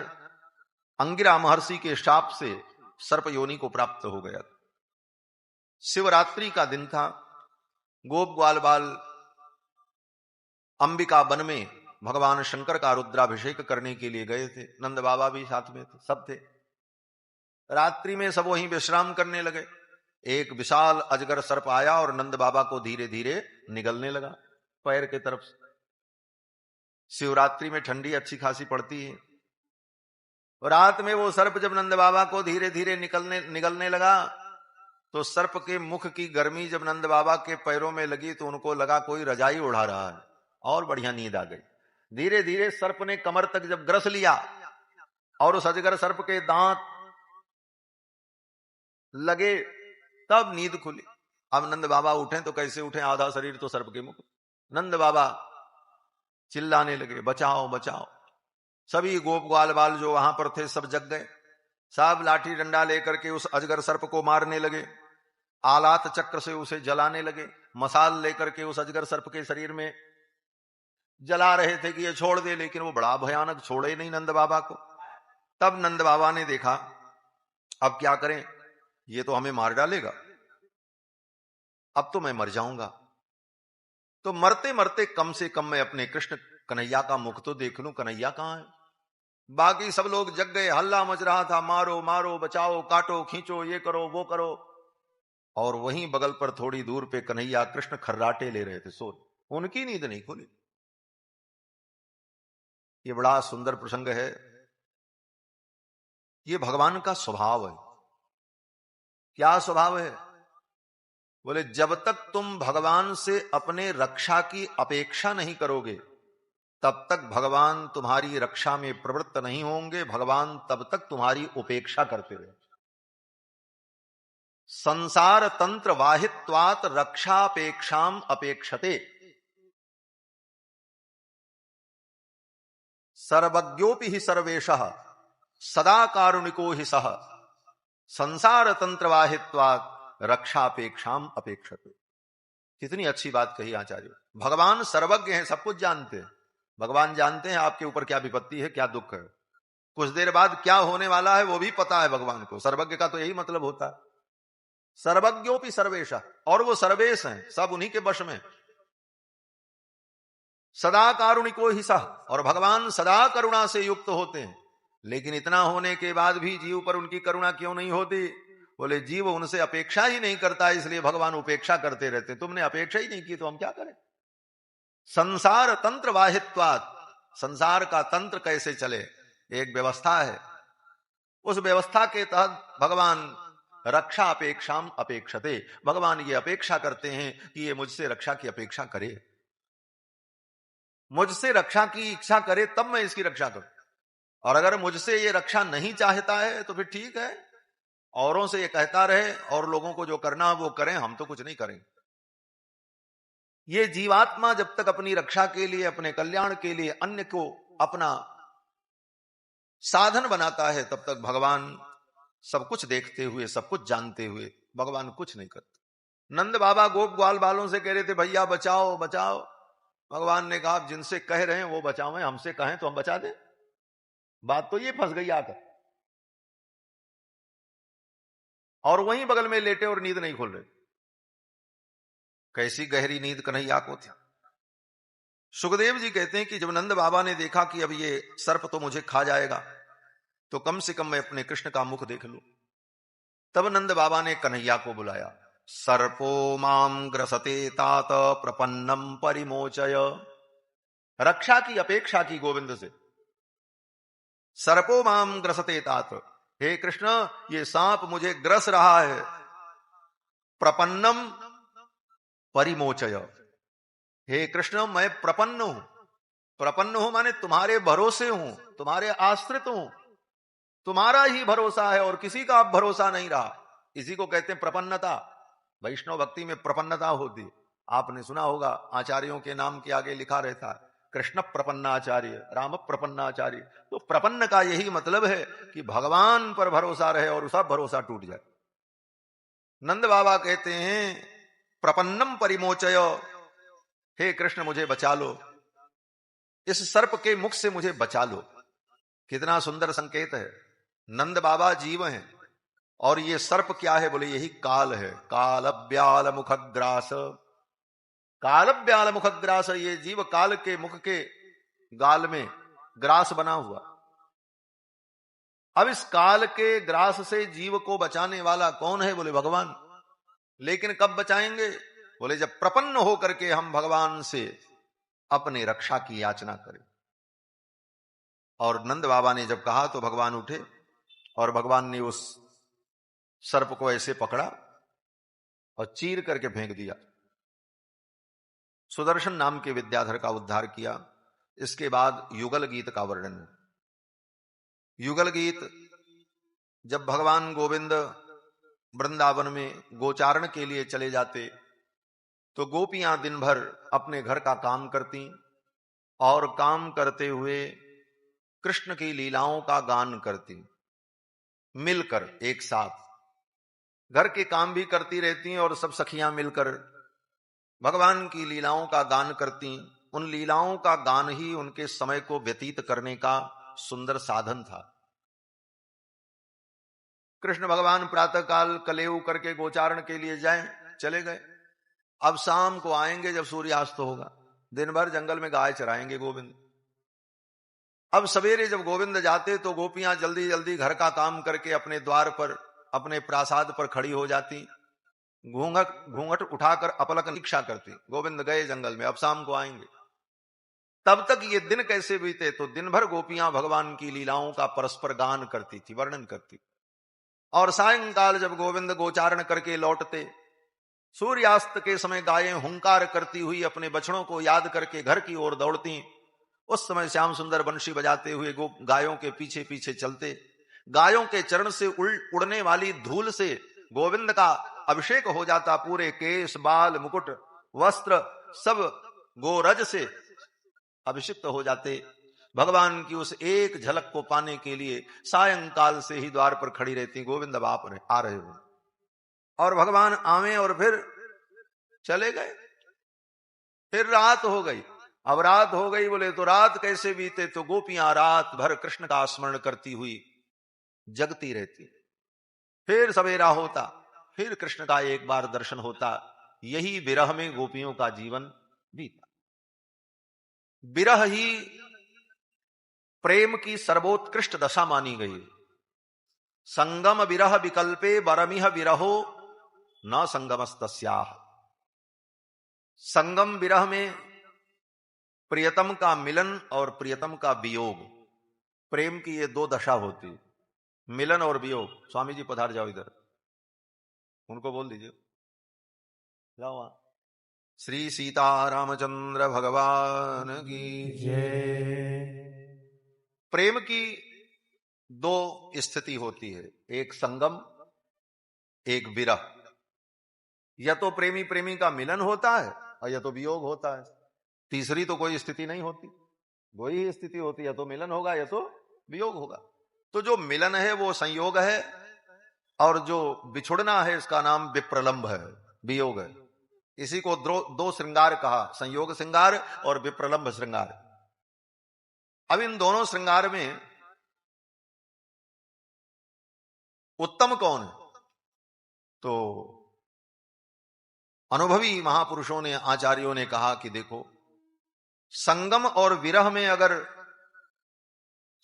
अंगिरा महर्षि के शाप से सर्प योनि को प्राप्त हो गया। शिवरात्रि का दिन था। गोप ग्वाल बाल अंबिका वन में भगवान शंकर का रुद्राभिषेक करने के लिए गए थे। नंद बाबा भी साथ में थे, सब थे। रात्रि में सब वहीं विश्राम करने लगे। एक विशाल अजगर सर्प आया और नंद बाबा को धीरे धीरे निगलने लगा पैर के तरफ से। शिवरात्रि में ठंडी अच्छी खासी पड़ती है। रात में वो सर्प जब नंद बाबा को धीरे धीरे निगलने लगा, तो सर्प के मुख की गर्मी जब नंद बाबा के पैरों में लगी, तो उनको लगा कोई रजाई उड़ा रहा है, और बढ़िया नींद आ गई। धीरे धीरे सर्प ने कमर तक जब ग्रस लिया और उस अजगर सर्प के दांत लगे, तब नींद खुली। अब नंद बाबा उठे तो कैसे उठे, आधा शरीर तो सर्प के मुख। नंद बाबा चिल्लाने लगे, बचाओ बचाओ। सभी गोप ग्वाल बाल जो वहां पर थे सब जग गए। सब लाठी डंडा लेकर के उस अजगर सर्प को मारने लगे। आलात चक्र से उसे जलाने लगे। मसाल लेकर के उस अजगर सर्प के शरीर में जला रहे थे कि ये छोड़ दे, लेकिन वो बड़ा भयानक, छोड़े नहीं नंद बाबा को। तब नंद बाबा ने देखा अब क्या करें, ये तो हमें मार डालेगा, अब तो मैं मर जाऊंगा। तो मरते मरते कम से कम मैं अपने कृष्ण कन्हैया का मुख तो देख लूं, कन्हैया कहां है। बाकी सब लोग जग गए, हल्ला मच रहा था, मारो मारो, बचाओ, काटो खींचो, ये करो वो करो। और वहीं बगल पर थोड़ी दूर पे कन्हैया कृष्ण खर्राटे ले रहे थे, सो उनकी नींद नहीं खुली। ये बड़ा सुंदर प्रसंग है। ये भगवान का स्वभाव है। क्या स्वभाव है? बोले जब तक तुम भगवान से अपने रक्षा की अपेक्षा नहीं करोगे तब तक भगवान तुम्हारी रक्षा में प्रवृत्त नहीं होंगे, भगवान तब तक तुम्हारी उपेक्षा करते रहे। संसार तंत्र वाहित्वात रक्षापेक्षाम अपेक्षते, सर्वज्ञोपि ही सर्वेशः सदा कारुणिको ही सह संसार तंत्र वाहित्वात रक्षापेक्षाम अपेक्षते। कितनी अच्छी बात कही आचार्य। भगवान सर्वज्ञ हैं, सब कुछ जानते हैं। भगवान जानते हैं आपके ऊपर क्या विपत्ति है, क्या दुख है, कुछ देर बाद क्या होने वाला है वो भी पता है भगवान को। सर्वज्ञ का तो यही मतलब होता है, सर्वज्ञोपि सर्वेशा, और वो सर्वेश हैं, सब उन्हीं के वश में। सदा कारुणिको ही सह, और भगवान सदा करुणा से युक्त होते हैं। लेकिन इतना होने के बाद भी जीव पर उनकी करुणा क्यों नहीं होती? बोले जीव उनसे अपेक्षा ही नहीं करता, इसलिए भगवान उपेक्षा करते रहते। तुमने अपेक्षा ही नहीं की तो हम क्या करें? संसार तंत्र वाहित्वात, संसार का तंत्र कैसे चले, एक व्यवस्था है, उस व्यवस्था के तहत भगवान रक्षा अपेक्षाम अपेक्षते, भगवान ये अपेक्षा करते हैं कि ये मुझसे रक्षा की अपेक्षा करे, मुझसे रक्षा की इच्छा करे तब मैं इसकी रक्षा करूं। और अगर मुझसे ये रक्षा नहीं चाहता है तो फिर ठीक है, औरों से ये कहता रहे और लोगों को जो करना वो करें, हम तो कुछ नहीं करेंगे। ये जीवात्मा जब तक अपनी रक्षा के लिए, अपने कल्याण के लिए अन्य को अपना साधन बनाता है तब तक भगवान सब कुछ देखते हुए, सब कुछ जानते हुए भगवान कुछ नहीं करते। नंद बाबा गोप ग्वाल बालों से कह रहे थे भैया बचाओ बचाओ। भगवान ने कहा जिनसे कह रहे हैं वो बचावें, हमसे कहें तो हम बचा दें। बात तो ये फंस गई आकर, और वहीं बगल में लेटे और नींद नहीं खोल रहे। कैसी गहरी नींद कन्हैया को थी। सुखदेव जी कहते हैं कि जब नंद बाबा ने देखा कि अब ये सर्प तो मुझे खा जाएगा, तो कम से कम मैं अपने कृष्ण का मुख देख लूं। तब नंद बाबा ने कन्हैया को बुलाया। सर्पो माम ग्रसते तात प्रपन्नम परिमोचय, रक्षा की अपेक्षा की गोविंद से। सर्पो माम ग्रसते तात, हे कृष्ण ये सांप मुझे ग्रस रहा है, प्रपन्नम परिमोचय, हे कृष्ण मैं प्रपन्न हूं। प्रपन्न हूं माने तुम्हारे भरोसे हूं, तुम्हारे आश्रित हूं, तुम्हारा ही भरोसा है और किसी का अब भरोसा नहीं रहा। इसी को कहते हैं प्रपन्नता। वैष्णव भक्ति में प्रपन्नता होती है। आपने सुना होगा आचार्यों के नाम के आगे लिखा रहता है कृष्ण प्रपन्नाचार्य, राम प्रपन्नाचार्य। तो प्रपन्न का यही मतलब है कि भगवान पर भरोसा रहे और सब भरोसा टूट जाए। नंद बाबा कहते हैं प्रपन्नम परिमोचय, हे कृष्ण मुझे बचा लो, इस सर्प के मुख से मुझे बचा लो। कितना सुंदर संकेत है। नंद बाबा जीव हैं और ये सर्प क्या है? बोले यही काल है। काल ब्याल मुखग्रास, काल ब्याल मुखग्रास, ये जीव काल के मुख के गाल में ग्रास बना हुआ। अब इस काल के ग्रास से जीव को बचाने वाला कौन है? बोले भगवान। लेकिन कब बचाएंगे? बोले जब प्रपन्न होकर के हम भगवान से अपने रक्षा की याचना करें। और नंद बाबा ने जब कहा तो भगवान उठे और भगवान ने उस सर्प को ऐसे पकड़ा और चीर करके फेंक दिया। सुदर्शन नाम के विद्याधर का उद्धार किया। इसके बाद युगल गीत का वर्णन है। युगल गीत, जब भगवान गोविंद वृंदावन में गोचारण के लिए चले जाते तो गोपियां दिन भर अपने घर का काम करती और काम करते हुए कृष्ण की लीलाओं का गान करती। मिलकर एक साथ घर के काम भी करती रहती और सब सखियां मिलकर भगवान की लीलाओं का गान करती। उन लीलाओं का गान ही उनके समय को व्यतीत करने का सुंदर साधन था। कृष्ण भगवान प्रातःकाल कलेऊ करके गोचारण के लिए चले गए। अब शाम को आएंगे जब सूर्यास्त होगा। दिन भर जंगल में गाय चराएंगे गोविंद। अब सवेरे जब गोविंद जाते तो गोपियां जल्दी जल्दी घर का काम करके अपने द्वार पर, अपने प्रासाद पर खड़ी हो जाती, घूंघट उठाकर अपलक निरीक्षा करती। गोविंद गए जंगल में, अब शाम को आएंगे। तब तक ये दिन कैसे बीते? तो दिन भर गोपियां भगवान की लीलाओं का परस्पर गान करती थी, वर्णन करती। और सायंकाल जब गोविंद गोचारण करके लौटते, सूर्यास्त के समय गायें हुंकार करती हुई अपने बछड़ों को याद करके घर की ओर दौड़ती। उस समय श्याम सुंदर बंशी बजाते हुए गायों के पीछे पीछे चलते। गायों के चरण से उड़ने वाली धूल से गोविंद का अभिषेक हो जाता। पूरे केश, बाल, मुकुट, वस्त्र सब गोरज से अभिषिक्त हो जाते। भगवान की उस एक झलक को पाने के लिए सायंकाल से ही द्वार पर खड़ी रहती, गोविंद अब आप आ रहे हो। और भगवान आवे और फिर चले गए। फिर रात हो गई। अब रात हो गई बोले तो रात कैसे बीते, तो गोपियां रात भर कृष्ण का स्मरण करती हुई जगती रहती। फिर सवेरा होता, फिर कृष्ण का एक बार दर्शन होता। यही विरह में गोपियों का जीवन बीता। विरह ही प्रेम की सर्वोत्कृष्ट दशा मानी गई। संगम विरह विकल्पे बरमिह विरहो न संगमस्तस्याः। संगम विरह में प्रियतम का मिलन और प्रियतम का वियोग, प्रेम की ये दो दशा होती, मिलन और वियोग। स्वामी जी पधार जाओ इधर, उनको बोल दीजिए जाओ वहां। श्री सीता रामचंद्र भगवान की जय। प्रेम की दो स्थिति होती है, एक संगम, एक विरह। या तो प्रेमी प्रेमी का मिलन होता है और या तो वियोग होता है। तीसरी तो कोई स्थिति नहीं होती, वही ही स्थिति होती, या तो मिलन होगा या तो वियोग होगा। तो जो मिलन है वो संयोग है, और जो बिछुड़ना है इसका नाम विप्रलंब है, वियोग है। इसी को दो श्रृंगार कहा, संयोग श्रृंगार और विप्रलंब श्रृंगार। अब इन दोनों श्रृंगार में उत्तम कौन है? तो अनुभवी महापुरुषों ने, आचार्यों ने कहा कि देखो, संगम और विरह में अगर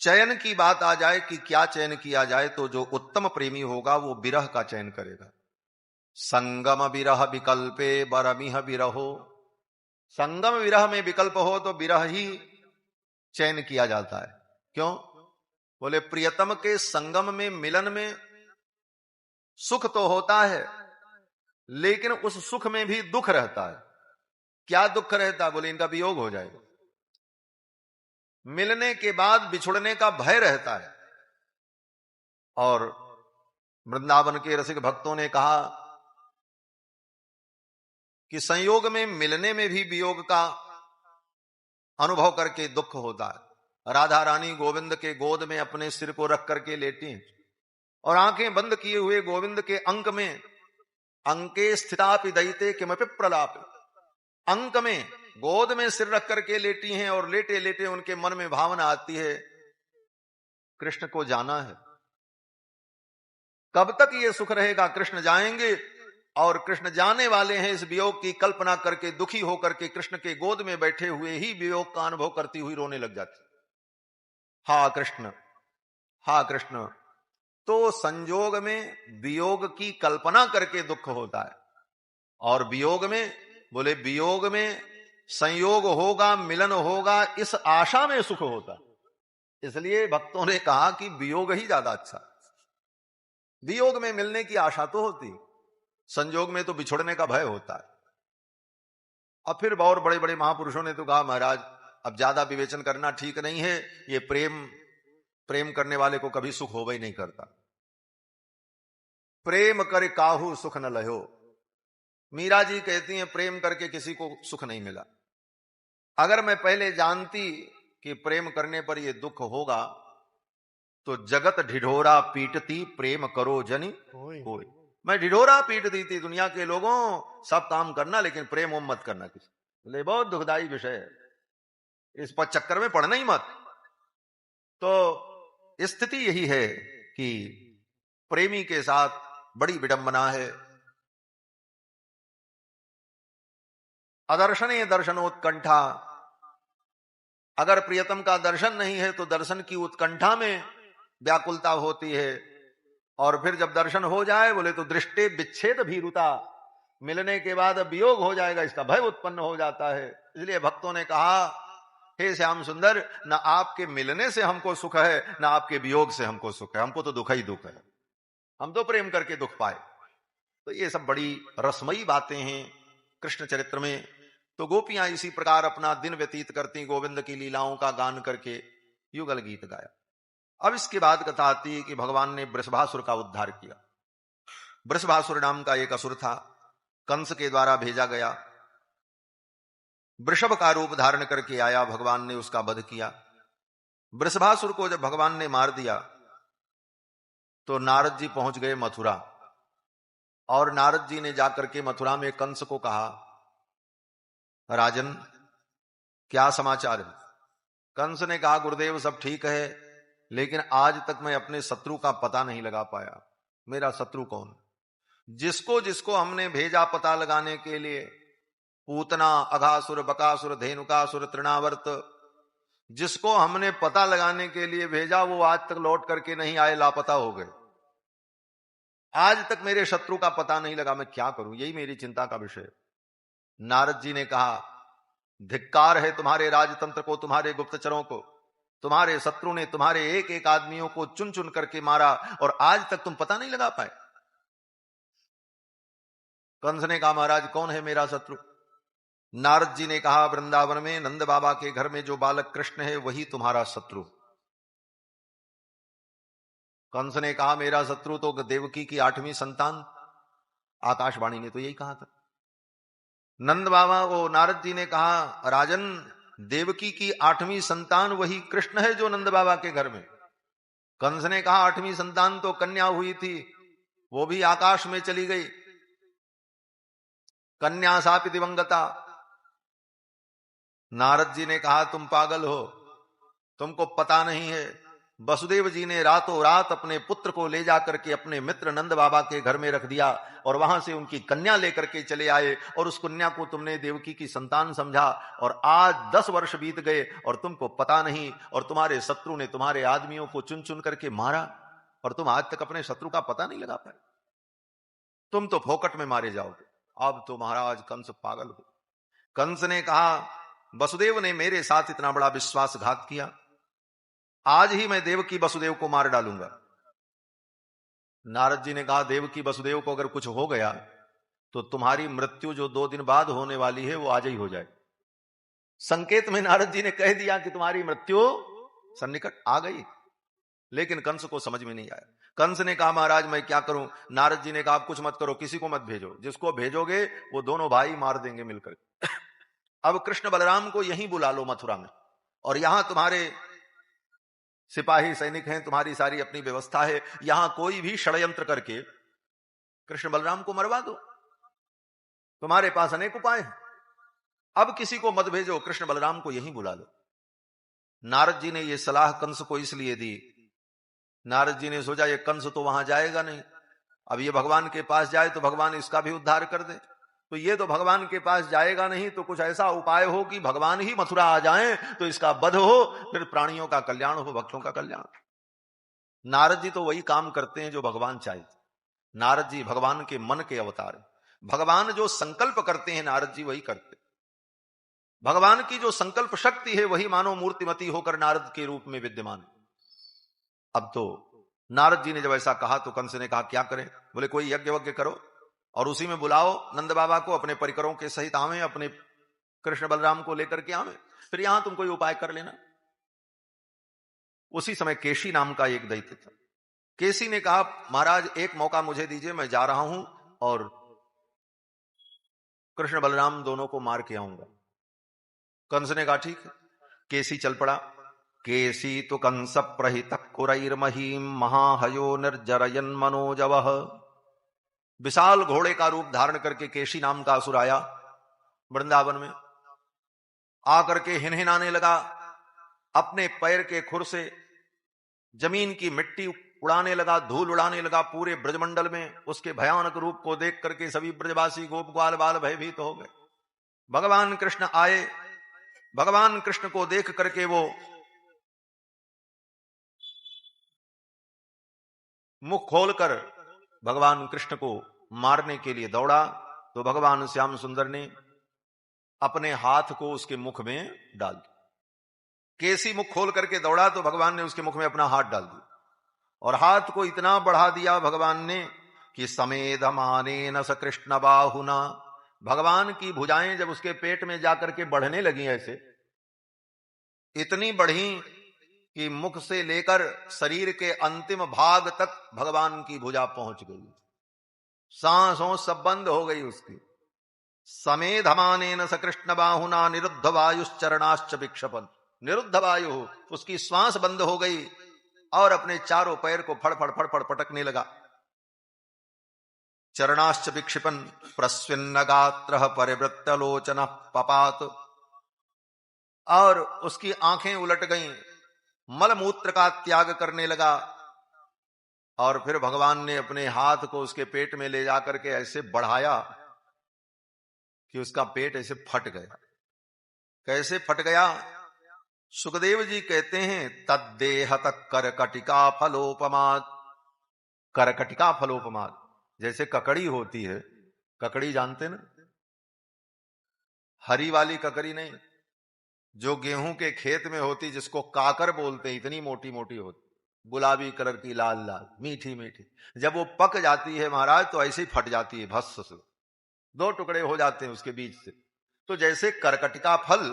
चयन की बात आ जाए कि क्या चयन किया जाए, तो जो उत्तम प्रेमी होगा वो विरह का चयन करेगा। संगम विरह विकल्पे बरमिह विरहो। संगम विरह में विकल्प हो तो विरह ही चयन किया जाता है। क्यों? बोले प्रियतम के संगम में, मिलन में सुख तो होता है, लेकिन उस सुख में भी दुख रहता है। क्या दुख रहता है? बोले इनका वियोग हो जाएगा। मिलने के बाद बिछुड़ने का भय रहता है। और वृंदावन के रसिक भक्तों ने कहा कि संयोग में, मिलने में भी वियोग का अनुभव करके दुख होता है। राधा रानी गोविंद के गोद में अपने सिर को रख करके लेटी और आंखें बंद किए हुए गोविंद के अंक में, अंके स्थितापि दयिते किमपि प्रलाप, अंक में गोद में सिर रख करके लेटी हैं, और लेटे लेटे उनके मन में भावना आती है कृष्ण को जाना है। कब तक ये सुख रहेगा? कृष्ण जाएंगे और कृष्ण जाने वाले हैं। इस वियोग की कल्पना करके दुखी होकर के कृष्ण के गोद में बैठे हुए ही वियोग का अनुभव करती हुई रोने लग जाती। हा कृष्ण, हा कृष्ण। तो संयोग में वियोग की कल्पना करके दुख होता है, और वियोग में, बोले वियोग में संयोग होगा, मिलन होगा, इस आशा में सुख होता। इसलिए भक्तों ने कहा कि वियोग ही ज्यादा अच्छा। वियोग में मिलने की आशा तो होती, संयोग में तो बिछुड़ने का भय होता है। अब फिर और बड़े बड़े महापुरुषों ने तो कहा महाराज अब ज्यादा विवेचन करना ठीक नहीं है, ये प्रेम करने वाले को कभी सुख होवे ही नहीं करता। प्रेम कर काहू सुख न लहो। मीरा जी कहती हैं प्रेम करके किसी को सुख नहीं मिला। अगर मैं पहले जानती कि प्रेम करने पर यह दुख होगा तो जगत ढिढोरा पीटती प्रेम करो जनि होय। मैं ढिढोरा पीट दी थी दुनिया के लोगों, सब काम करना लेकिन प्रेम मत करना किसी। बोले बहुत दुखदाई विषय है, इस पर चक्कर में पड़ना ही मत। तो स्थिति यही है कि प्रेमी के साथ बड़ी विडंबना है। अदर्शने दर्शनोत्कंठा। अगर प्रियतम का दर्शन नहीं है तो दर्शन की उत्कंठा में व्याकुलता होती है, और फिर जब दर्शन हो जाए बोले तो दृष्टि विच्छेद भीरुता, मिलने के बाद वियोग हो जाएगा, इसका भय उत्पन्न हो जाता है। इसलिए भक्तों ने कहा हे श्याम सुंदर, ना आपके मिलने से हमको सुख है, ना आपके वियोग से हमको सुख है, हमको तो दुख ही दुख है। हम तो प्रेम करके दुख पाए। तो ये सब बड़ी रसमयी बातें हैं कृष्ण चरित्र में। तो गोपियां इसी प्रकार अपना दिन व्यतीत करती, गोविंद की लीलाओं का गान करके युगल गीत गाया। अब इसके बाद कथा आती है कि भगवान ने वृषभासुर का उद्धार किया। वृषभासुर नाम का एक असुर था, कंस के द्वारा भेजा गया, वृषभ का रूप धारण करके आया, भगवान ने उसका वध किया। वृषभासुर को जब भगवान ने मार दिया तो नारद जी पहुंच गए मथुरा, और नारद जी ने जाकर के मथुरा में कंस को कहा, राजन क्या समाचार है? कंस ने कहा, गुरुदेव सब ठीक है, लेकिन आज तक मैं अपने शत्रु का पता नहीं लगा पाया। मेरा शत्रु कौन? जिसको जिसको हमने भेजा पता लगाने के लिए, पूतना, अघासुर, बकासुर, धेनुकासुर, तृणावर्त, जिसको हमने पता लगाने के लिए भेजा वो आज तक लौट करके नहीं आए, लापता हो गए। आज तक मेरे शत्रु का पता नहीं लगा, मैं क्या करूं? यही मेरी चिंता का विषय। नारद जी ने कहा, धिक्कार है तुम्हारे राजतंत्र को, तुम्हारे गुप्तचरों को। तुम्हारे शत्रु ने तुम्हारे एक एक आदमियों को चुन चुन करके मारा और आज तक तुम पता नहीं लगा पाए। कंस ने कहा, महाराज कौन है मेरा शत्रु? नारद जी ने कहा, वृंदावन में नंद बाबा के घर में जो बालक कृष्ण है वही तुम्हारा शत्रु। कंस ने कहा, मेरा शत्रु तो देवकी की 8वीं संतान, आकाशवाणी ने तो यही कहा था। नंद बाबा को नारद जी ने कहा, राजन देवकी की 8वीं संतान वही कृष्ण है जो नंद बाबा के घर में। कंस ने कहा, 8वीं संतान तो कन्या हुई थी, वो भी आकाश में चली गई, कन्या सापि दिवंगता। नारद जी ने कहा, तुम पागल हो, तुमको पता नहीं है, वसुदेव जी ने रातों रात अपने पुत्र को ले जाकर के अपने मित्र नंद बाबा के घर में रख दिया और वहां से उनकी कन्या लेकर के चले आए, और उस कन्या को तुमने देवकी की संतान समझा, और आज 10 वर्ष बीत गए और तुमको पता नहीं, और तुम्हारे शत्रु ने तुम्हारे आदमियों को चुन चुन करके मारा और तुम आज तक अपने शत्रु का पता नहीं लगा पाए। तुम तो फोकट में मारे जाओगे। अब तो महाराज कंस पागल हो। कंस ने कहा, वसुदेव ने मेरे साथ इतना बड़ा विश्वासघात किया, आज ही मैं देवकी वसुदेव को मार डालूंगा। नारद जी ने कहा, देवकी वसुदेव को अगर कुछ हो गया तो तुम्हारी मृत्यु जो 2 दिन बाद होने वाली है वो आज ही हो जाए। संकेत में नारद जी ने कह दिया कि तुम्हारी मृत्यु सन्निकट आ गई, लेकिन कंस को समझ में नहीं आया। कंस ने कहा, महाराज मैं क्या करूं? नारद जी ने कहा, आप कुछ मत करो, किसी को मत भेजो, जिसको भेजोगे वो दोनों भाई मार देंगे मिलकर। अब कृष्ण बलराम को यहीं बुला लो मथुरा में, और यहां तुम्हारे सिपाही सैनिक हैं, तुम्हारी सारी अपनी व्यवस्था है, यहां कोई भी षड्यंत्र करके कृष्ण बलराम को मरवा दो, तुम्हारे पास अनेक उपाय हैं। अब किसी को मत भेजो, कृष्ण बलराम को यहीं बुला लो। नारद जी ने यह सलाह कंस को इसलिए दी, नारद जी ने सोचा ये कंस तो वहां जाएगा नहीं, अब ये भगवान के पास जाए तो भगवान इसका भी उद्धार कर दे, तो ये तो भगवान के पास जाएगा नहीं, तो कुछ ऐसा उपाय हो कि भगवान ही मथुरा आ जाएं तो इसका वध हो, फिर प्राणियों का कल्याण हो, भक्तों का कल्याण। नारद जी तो वही काम करते हैं जो भगवान चाहे। नारद जी भगवान के मन के अवतार हैं। भगवान जो संकल्प करते हैं नारद जी वही करते। भगवान की जो संकल्प शक्ति है वही मानो मूर्तिमती होकर नारद के रूप में विद्यमान है। अब तो नारद जी ने जब ऐसा कहा तो कंस ने कहा, क्या करें? बोले, कोई यज्ञ वज्ञ करो और उसी में बुलाओ नंद बाबा को, अपने परिकरों के सहित आवे, अपने कृष्ण बलराम को लेकर के आवे, फिर यहां तुम कोई उपाय कर लेना। उसी समय केशी नाम का एक दैत्य था। केसी ने कहा, महाराज एक मौका मुझे दीजिए, मैं जा रहा हूं और कृष्ण बलराम दोनों को मार के आऊंगा। कंस ने कहा, ठीक है। केसी चल पड़ा। केसी तो कंस प्रहित कुरैर्महीम महाहयो निर्जरयन मनोजवः। विशाल घोड़े का रूप धारण करके केशी नाम का असुर आया वृंदावन में, आकर के हिनहिनाने लगा, अपने पैर के खुर से जमीन की मिट्टी उड़ाने लगा, धूल उड़ाने लगा पूरे ब्रजमंडल में। उसके भयानक रूप को देख करके सभी ब्रजवासी गोप ग्वाल बाल भयभीत हो गए। भगवान कृष्ण आए, भगवान कृष्ण को देख करके वो मुख खोलकर भगवान कृष्ण को मारने के लिए दौड़ा, तो भगवान श्याम सुंदर ने अपने हाथ को उसके मुख में डाल दिया। केसी मुख खोल करके दौड़ा तो भगवान ने उसके मुख में अपना हाथ डाल दिया, और हाथ को इतना बढ़ा दिया भगवान ने कि समेधमानेन स कृष्ण बाहुना, भगवान की भुजाएं जब उसके पेट में जाकर के बढ़ने लगी ऐसे, इतनी बढ़ी कि मुख से लेकर शरीर के अंतिम भाग तक भगवान की भुजा पहुंच गई, सांसों सब बंद हो गई उसकी। समेधमानेन स कृष्ण बाहुना निरुद्ध वायुश्चरणाश्च विक्षपन, निरुद्ध वायु, उसकी श्वास बंद हो गई और अपने चारों पैर को फड़फड़ फड़फड़ पटकने लगा। चरणाश्च विक्षिपन प्रस्विन्न गात्रः परिवृत्य लोचन पपात, और उसकी आंखें उलट गईं, मलमूत्र का त्याग करने लगा। और फिर भगवान ने अपने हाथ को उसके पेट में ले जाकर के ऐसे बढ़ाया कि उसका पेट ऐसे फट गया। कैसे फट गया? सुखदेव जी कहते हैं तद्देह तक करकटिका फलोपमाद, करकटिका फलोपमाद, जैसे ककड़ी होती है, ककड़ी जानते ना, हरी वाली ककड़ी नहीं, जो गेहूं के खेत में होती, जिसको काकर बोलते हैं, इतनी मोटी मोटी होती, गुलाबी कलर की, लाल लाल, मीठी मीठी, जब वो पक जाती है महाराज तो ऐसे ही फट जाती है, भस्म से दो टुकड़े हो जाते हैं उसके बीच से। तो जैसे करकटिका फल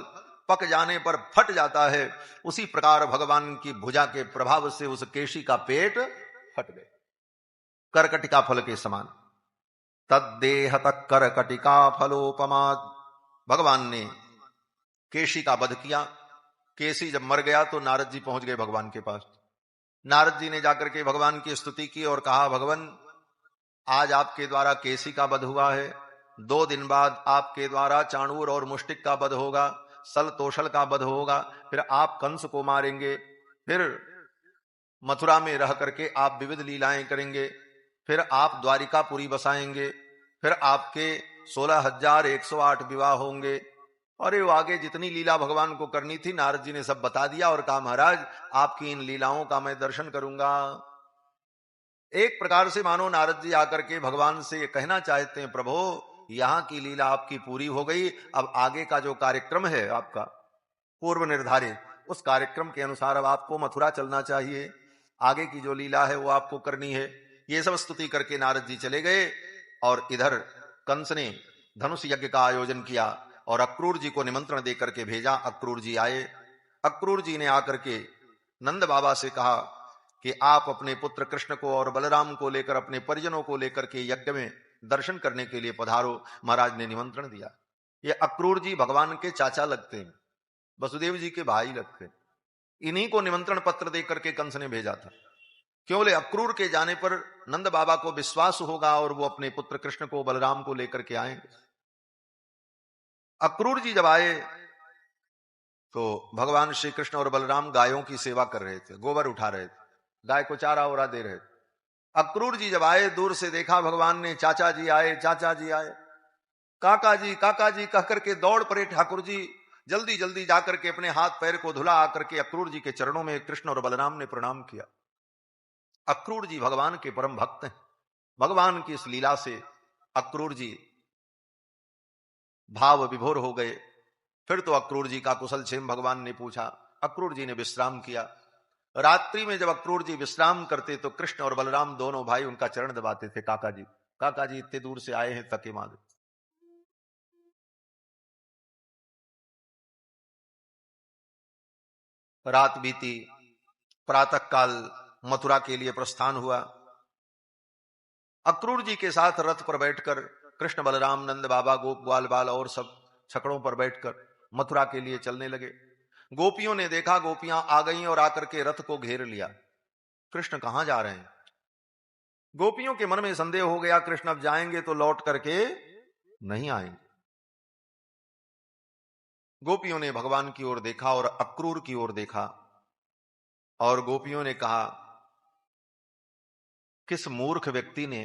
पक जाने पर फट जाता है, उसी प्रकार भगवान की भुजा के प्रभाव से उस केशी का पेट फट गए, करकटिका फल के समान। तद्देह तक करकटिका फलोपमाद, भगवान ने केशी का वध किया। केसी जब मर गया तो नारद जी पहुंच गए भगवान के पास। नारद जी ने जाकर के भगवान की स्तुति की और कहा, भगवान आज आपके द्वारा केसी का वध हुआ है, 2 दिन बाद आपके द्वारा चाणूर और मुष्टिक का वध होगा, सल तोषल का वध होगा, फिर आप कंस को मारेंगे, फिर मथुरा में रह करके आप विविध लीलाएं करेंगे, फिर आप द्वारिकापुरी बसाएंगे, फिर आपके 16,108 विवाह होंगे। और वो आगे जितनी लीला भगवान को करनी थी नारद जी ने सब बता दिया और कहा, महाराज आपकी इन लीलाओं का मैं दर्शन करूंगा। एक प्रकार से मानो नारद जी आकर के भगवान से ये कहना चाहते हैं, प्रभु यहां की लीला आपकी पूरी हो गई, अब आगे का जो कार्यक्रम है आपका पूर्व निर्धारित, उस कार्यक्रम के अनुसार अब आपको मथुरा चलना चाहिए, आगे की जो लीला है वो आपको करनी है। ये सब स्तुति करके नारद जी चले गए। और इधर कंस ने धनुष यज्ञ का आयोजन किया और अक्रूर जी को निमंत्रण देकर के भेजा। अक्रूर जी आए। अक्रूर जी ने आकर के नंद बाबा से कहा कि आप अपने पुत्र कृष्ण को और बलराम को लेकर, अपने परिजनों को लेकर के यज्ञ में दर्शन करने के लिए पधारो। महाराज ने निमंत्रण दिया। ये अक्रूर जी भगवान के चाचा लगते हैं, वसुदेव जी के भाई लगते हैं। इन्हीं को निमंत्रण पत्र देकर के कंस ने भेजा था। क्यों बोले, अक्रूर के जाने पर नंद बाबा को विश्वास होगा और वो अपने पुत्र कृष्ण को बलराम को लेकर के आएंगे। अक्रूर जी जब आए तो भगवान श्री कृष्ण और बलराम गायों की सेवा कर रहे थे, गोबर उठा रहे थे, गाय को चारा ओरा दे रहे थे। अक्रूर जी जब आए, दूर से देखा भगवान ने, चाचा जी आए, चाचा जी आए, काका जी कह करके दौड़ पड़े ठाकुर जी। जल्दी जल्दी जाकर के अपने हाथ पैर को धुला आकर के अक्रूर जी के चरणों में कृष्ण और बलराम ने प्रणाम किया। अक्रूर जी भगवान के परम भक्त हैं। भगवान की इस लीला से अक्रूर जी भाव विभोर हो गए। फिर तो अक्रूर जी का कुशल क्षेम भगवान ने पूछा। अक्रूर जी ने विश्राम किया। रात्रि में जब अक्रूर जी विश्राम करते तो कृष्ण और बलराम दोनों भाई उनका चरण दबाते थे। काका जी इतने दूर से आए हैं, थके मारे। रात बीती, प्रातः काल मथुरा के लिए प्रस्थान हुआ। अक्रूर जी के साथ रथ पर बैठकर कृष्ण बलराम नंद बाबा गोप ग्वाल बाल और सब छकड़ों पर बैठकर मथुरा के लिए चलने लगे। गोपियों ने देखा, गोपियां आ गईं और आकर के रथ को घेर लिया। कृष्ण कहां जा रहे हैं? गोपियों के मन में संदेह हो गया, कृष्ण अब जाएंगे तो लौट करके नहीं आएंगे। गोपियों ने भगवान की ओर देखा और अक्रूर की ओर देखा और गोपियों ने कहा, किस मूर्ख व्यक्ति ने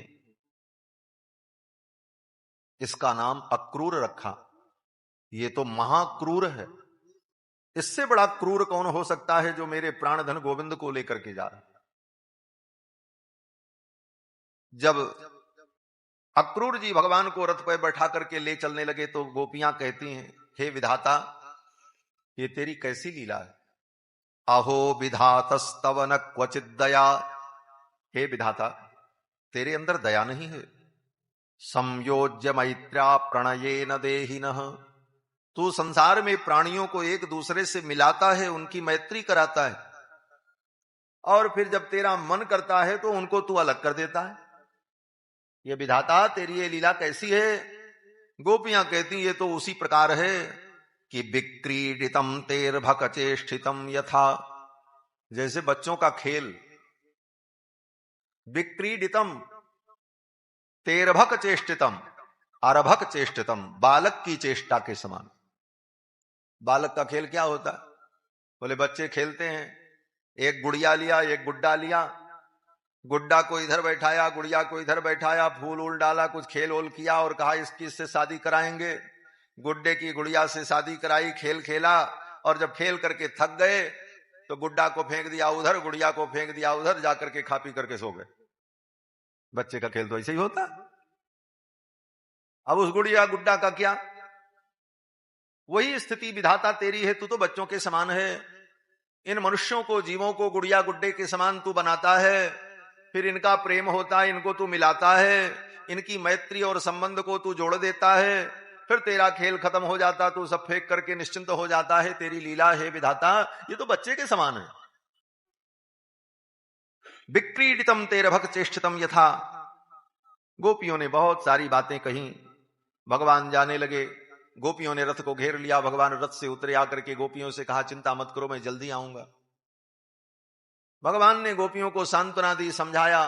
इसका नाम अक्रूर रखा? ये तो महाक्रूर है। इससे बड़ा क्रूर कौन हो सकता है जो मेरे प्राणधन गोविंद को लेकर के जा रहा है? जब अक्रूर जी भगवान को रथ पर बैठा करके ले चलने लगे तो गोपियां कहती हैं, हे विधाता, ये तेरी कैसी लीला है? अहो विधातस्तव न क्वचित दया। हे विधाता, तेरे अंदर दया नहीं है। संयोज्य मैत्र्या प्रणये न देहिनः, तू संसार में प्राणियों को एक दूसरे से मिलाता है, उनकी मैत्री कराता है, और फिर जब तेरा मन करता है तो उनको तू अलग कर देता है। ये विधाता तेरी ये लीला कैसी है? गोपियां कहती ये तो उसी प्रकार है कि विक्रीडितम तेर्भक चेष्टितम यथा, जैसे बच्चों का खेल। विक्रीडितम तेर्भक चेष्टितम, आरभक चेष्टितम, बालक की चेष्टा के समान। बालक का खेल क्या होता है? बोले बच्चे खेलते हैं, एक गुड़िया लिया, एक गुड्डा लिया, गुड्डा को इधर बैठाया, गुड़िया को इधर बैठाया, फूल उल डाला, कुछ खेल ओल किया और कहा इसकी इससे शादी कराएंगे। गुड्डे की गुड़िया से शादी कराई, खेल खेला, और जब खेल करके थक गए तो गुड्डा को फेंक दिया उधर, गुड़िया को फेंक दिया उधर, जाकर के खा पी करके सो गए। बच्चे का खेल तो ऐसे ही होता। अब उस गुड़िया गुड्डा का क्या? वही स्थिति विधाता तेरी है, तू तो बच्चों के समान है। इन मनुष्यों को, जीवों को गुड़िया गुड्डे के समान तू बनाता है, फिर इनका प्रेम होता है, इनको तू मिलाता है, इनकी मैत्री और संबंध को तू जोड़ देता है, फिर तेरा खेल खत्म हो जाता, तू सब फेंक करके निश्चिंत हो जाता है। तेरी लीला है विधाता, ये तो बच्चे के समान है। विक्रीडितम तेरभक चेष्टितम यथा। गोपियों ने बहुत सारी बातें कही, भगवान जाने लगे। गोपियों ने रथ को घेर लिया, भगवान रथ से उतरे, आकर के गोपियों से कहा चिंता मत करो, मैं जल्दी आऊंगा। भगवान ने गोपियों को सांत्वना दी, समझाया,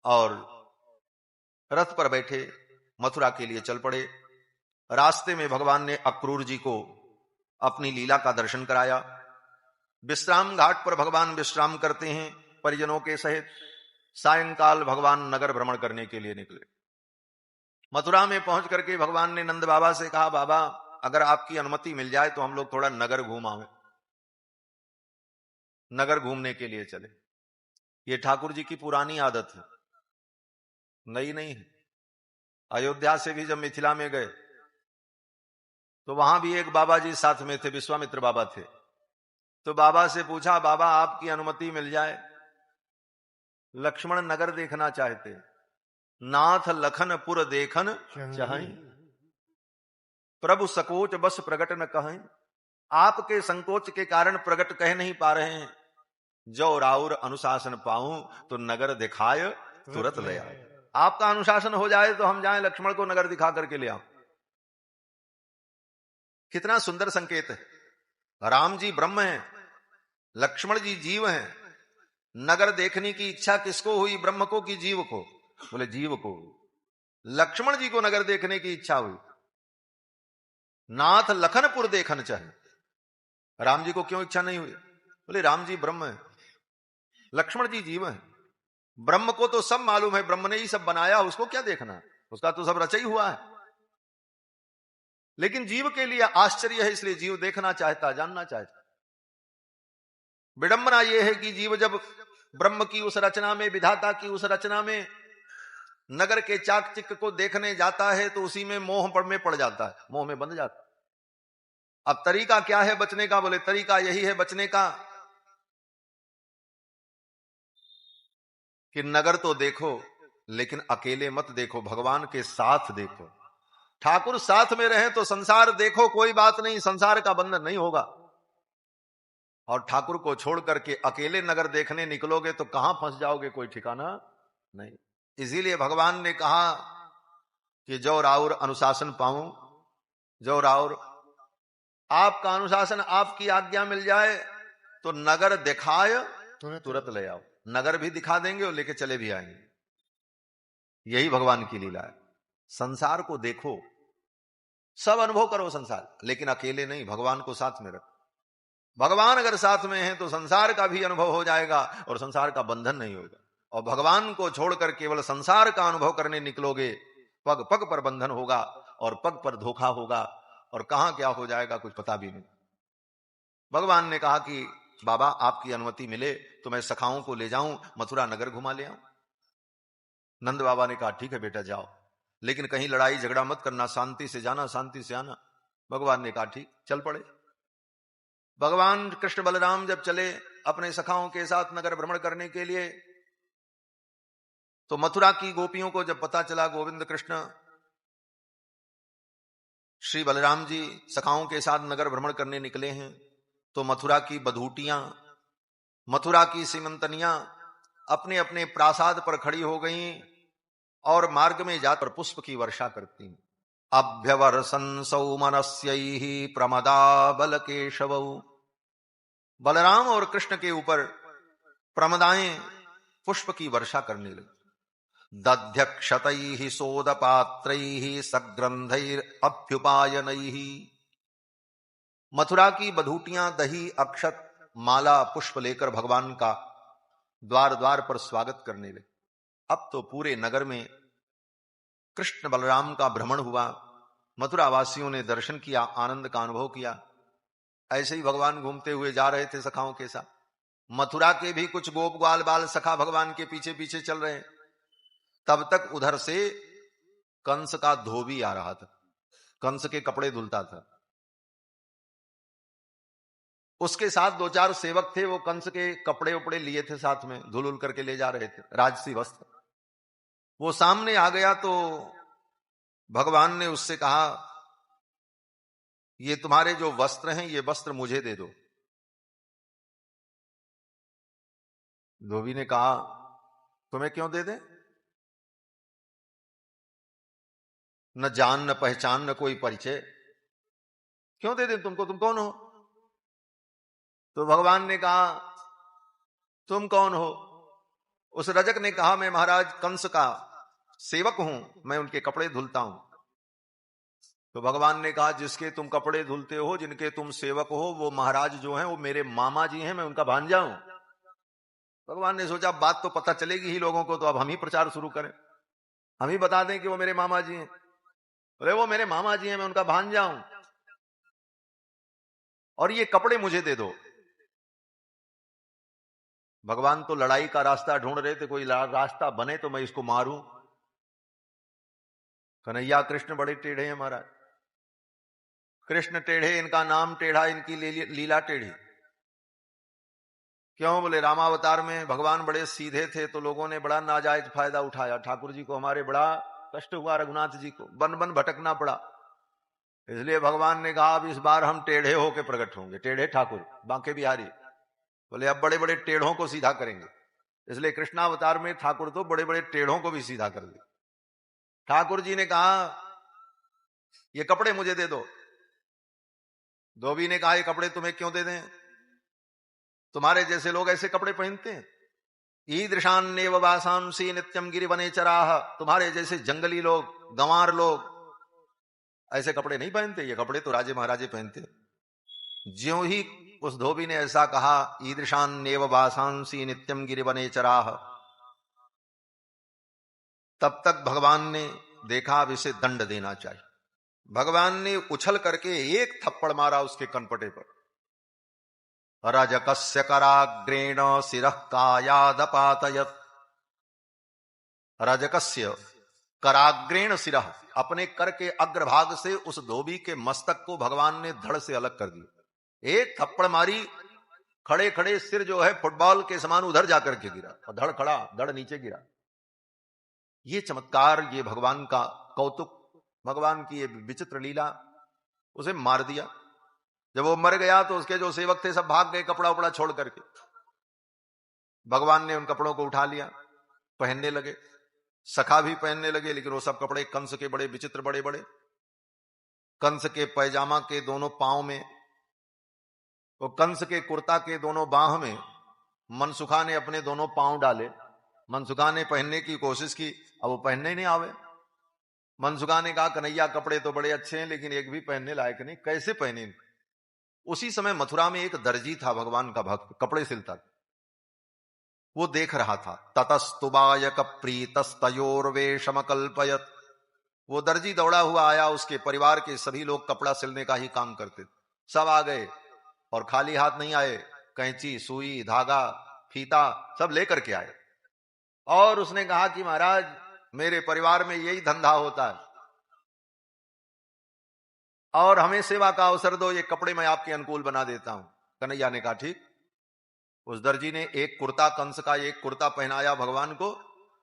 और रथ पर बैठे मथुरा के लिए चल पड़े। रास्ते में भगवान ने अक्रूर जी को अपनी लीला का दर्शन कराया। विश्राम घाट पर भगवान विश्राम करते हैं परिजनों के सहित। सायंकाल भगवान नगर भ्रमण करने के लिए निकले। मथुरा में पहुंच करके भगवान ने नंद बाबा से कहा, बाबा अगर आपकी अनुमति मिल जाए तो हम लोग थोड़ा नगर घूम आवे। नगर घूमने के लिए चले। ये ठाकुर जी की पुरानी आदत है, नई नहीं है। अयोध्या से भी जब मिथिला में गए तो वहां भी एक बाबा जी साथ में थे, विश्वामित्र बाबा थे। तो बाबा से पूछा, बाबा आपकी अनुमति मिल जाए, लक्ष्मण नगर देखना चाहते, नाथ लखनपुर देखन चाहें, प्रभु सकोच बस प्रगट न कहें। आपके संकोच के कारण प्रगट कह नहीं पा रहे हैं। जो राउर अनुशासन पाऊं तो नगर दिखाए तुरंत ले आए। आपका अनुशासन हो जाए तो हम जाएं लक्ष्मण को नगर दिखा करके ले आओ। कितना सुंदर संकेत है। राम जी ब्रह्म हैं, लक्ष्मण जी जीव हैं। नगर देखने की इच्छा किसको हुई? ब्रह्म को कि जीव को? बोले जीव को। लक्ष्मण जी को नगर देखने की इच्छा हुई। नाथ लखनपुर देखन चाहे, राम जी को क्यों इच्छा नहीं हुई? बोले राम जी ब्रह्म है, लक्ष्मण जी जीव है। ब्रह्म को तो सब मालूम है, ब्रह्म ने ही सब बनाया, उसको क्या देखना, उसका तो सब रचा ही हुआ है। लेकिन जीव के लिए आश्चर्य है, इसलिए जीव देखना चाहता, जानना चाहता। विडंबना यह है कि जीव जब ब्रह्म की उस रचना में, विधाता की उस रचना में नगर के चाकचिक्य को देखने जाता है तो उसी में मोह में पड़ जाता है, मोह में बंध जाता है। अब तरीका क्या है बचने का? बोले तरीका यही है बचने का कि नगर तो देखो लेकिन अकेले मत देखो, भगवान के साथ देखो। ठाकुर साथ में रहे तो संसार देखो, कोई बात नहीं, संसार का बंधन नहीं होगा। और ठाकुर को छोड़ करके अकेले नगर देखने निकलोगे तो कहां फंस जाओगे, कोई ठिकाना नहीं। इसीलिए भगवान ने कहा कि जो राउर अनुशासन पाऊं, जो राउर आपका अनुशासन, आपकी आज्ञा मिल जाए तो नगर दिखाए तुरंत ले आओ। नगर भी दिखा देंगे और लेके चले भी आएंगे। यही भगवान की लीला है। संसार को देखो, सब अनुभव करो संसार, लेकिन अकेले नहीं, भगवान को साथ में रखो। भगवान अगर साथ में है तो संसार का भी अनुभव हो जाएगा और संसार का बंधन नहीं होगा। और भगवान को छोड़कर केवल संसार का अनुभव करने निकलोगे, पग पग पर बंधन होगा और पग पर धोखा होगा, और कहां क्या हो जाएगा कुछ पता भी नहीं। भगवान ने कहा कि बाबा आपकी अनुमति मिले तो मैं सखाओं को ले जाऊं, मथुरा नगर घुमा ले आऊं। नंद बाबा ने कहा ठीक है बेटा जाओ, लेकिन कहीं लड़ाई झगड़ा मत करना, शांति से जाना, शांति से आना। भगवान ने कहा ठीक, चल पड़े। भगवान कृष्ण बलराम जब चले अपने सखाओं के साथ नगर भ्रमण करने के लिए, तो मथुरा की गोपियों को जब पता चला गोविंद कृष्ण श्री बलराम जी सखाओं के साथ नगर भ्रमण करने निकले हैं, तो मथुरा की बधूटियां, मथुरा की सीमंतनियां अपने अपने प्रासाद पर खड़ी हो गईं और मार्ग में जाकर पुष्प की वर्षा करती। अभ्यवर्षन् सौमनस्यैहि प्रमदा बल केशवौ। बलराम और कृष्ण के ऊपर प्रमदाएं पुष्प की वर्षा करने लगी। दध्यक्षतैः सोदपात्रैः सग्रंथैर अभ्युपायनैः। मथुरा की बधूटियां दही, अक्षत, माला, पुष्प लेकर भगवान का द्वार द्वार पर स्वागत करने लगे। अब तो पूरे नगर में कृष्ण बलराम का भ्रमण हुआ, मथुरा वासियों ने दर्शन किया, आनंद का अनुभव किया। ऐसे ही भगवान घूमते हुए जा रहे थे सखाओं के साथ। मथुरा के भी कुछ गोप ग्वाल बाल सखा भगवान के पीछे पीछे चल रहे हैं। तब तक उधर से कंस का धोबी आ रहा था, कंस के कपड़े धुलता था। उसके साथ दो चार सेवक थे, वो कंस के कपड़े उपड़े लिए थे, साथ में धुल उल करके ले जा रहे थे, राजसी वस्त्र। वो सामने आ गया तो भगवान ने उससे कहा, ये तुम्हारे जो वस्त्र हैं, ये वस्त्र मुझे दे दो। धोबी ने कहा, तुम्हें क्यों दे दे? न जान न पहचान न कोई परिचय, क्यों दे दे तुमको? तुम कौन हो? तो भगवान ने कहा, तुम कौन हो? उस रजक ने कहा, मैं महाराज कंस का सेवक हूं, मैं उनके कपड़े धुलता हूं। तो भगवान ने कहा, जिसके तुम कपड़े धुलते हो, जिनके तुम सेवक हो, वो महाराज जो हैं वो मेरे मामा जी हैं, मैं उनका भांजा हूं। भगवान ने सोचा बात तो पता चलेगी ही लोगों को, तो अब हम ही प्रचार शुरू करें, हम ही बता दें कि वो मेरे मामा जी हैं। अरे वो मेरे मामा जी हैं, मैं उनका भांजा हूं, और ये कपड़े मुझे दे दो। भगवान तो लड़ाई का रास्ता ढूंढ रहे थे, कोई रास्ता बने तो मैं इसको मारूं। कन्हैया कृष्ण बड़े टेढ़े हैं महाराज, कृष्ण टेढ़े, इनका नाम टेढ़ा, इनकी लीला टेढ़ी। क्यों? बोले रामावतार में भगवान बड़े सीधे थे, तो लोगों ने बड़ा नाजायज फायदा उठाया। ठाकुर जी को हमारे बड़ा कष्ट हुआ, रघुनाथ जी को बन बन भटकना पड़ा। इसलिए भगवान ने कहा, अब इस बार हम टेढ़े होके प्रकट होंगे। टेढ़े ठाकुर बांके बिहारी बोले, अब बड़े बड़े टेढ़ों को सीधा करेंगे। इसलिए कृष्णावतार में ठाकुर तो बड़े बड़े टेढ़ों को भी सीधा कर दिया। ठाकुर जी ने कहा, ये कपड़े मुझे दे दो। धोबी ने कहा, ये कपड़े तुम्हें क्यों दे दें? तुम्हारे जैसे लोग ऐसे कपड़े पहनते हैं? ईदृशान्नेव वासांसी नित्यम गिरिवने चराह। तुम्हारे जैसे जंगली लोग, गंवार लोग ऐसे कपड़े नहीं पहनते, ये कपड़े तो राजे महाराजे पहनते। ज्यों ही उस धोबी ने ऐसा कहा, ईदृशान्नेव वासांसी नित्यम गिरिवने चराह, तब तक भगवान ने देखा अब इसे दंड देना चाहिए। भगवान ने उछल करके एक थप्पड़ मारा उसके कनपटे पर। रजकस्य कराग्रेण शिरः कायादपातयत्। रजकस्य कराग्रेण शिरः, अपने कर के अग्रभाग से उस धोबी के मस्तक को भगवान ने धड़ से अलग कर दिया। एक थप्पड़ मारी, खड़े खड़े सिर जो है फुटबॉल के समान उधर जाकर के गिरा, और धड़ खड़ा, धड़ नीचे गिरा। ये चमत्कार, ये भगवान का कौतुक, भगवान की ये विचित्र लीला, उसे मार दिया। जब वो मर गया तो उसके जो सेवक थे सब भाग गए कपड़ा उपड़ा छोड़ करके। भगवान ने उन कपड़ों को उठा लिया, पहनने लगे। सखा भी पहनने लगे, लेकिन वो सब कपड़े कंस के बड़े विचित्र, बड़े बड़े। कंस के पैजामा के दोनों पांव में, वो कंस के कुर्ता के दोनों बाह में मनसुखा ने अपने दोनों पांव डाले। मनसुखा ने पहनने की कोशिश की, अब वो पहनने ही नहीं आवे। मनसुखा ने कहा, कन्हैया कपड़े तो बड़े अच्छे हैं, लेकिन एक भी पहनने लायक नहीं, कैसे पहने? उसी समय मथुरा में एक दर्जी था, भगवान का भक्त, कपड़े सिलता था। वो देख रहा था। ततस्तुबायक प्रीतस्तयोर्वेशम कल्पयत। वो दर्जी दौड़ा हुआ आया, उसके परिवार के सभी लोग कपड़ा सिलने का ही काम करते थे, सब आ गए, और खाली हाथ नहीं आए। कैंची, सुई, धागा, फीता सब लेकर के आए। और उसने कहा कि महाराज, मेरे परिवार में यही धंधा होता है, और हमें सेवा का अवसर दो, ये कपड़े मैं आपके अनुकूल बना देता हूं। कन्हैया ने कहा, ठीक। उस दर्जी ने एक कुर्ता, कंस का एक कुर्ता पहनाया भगवान को,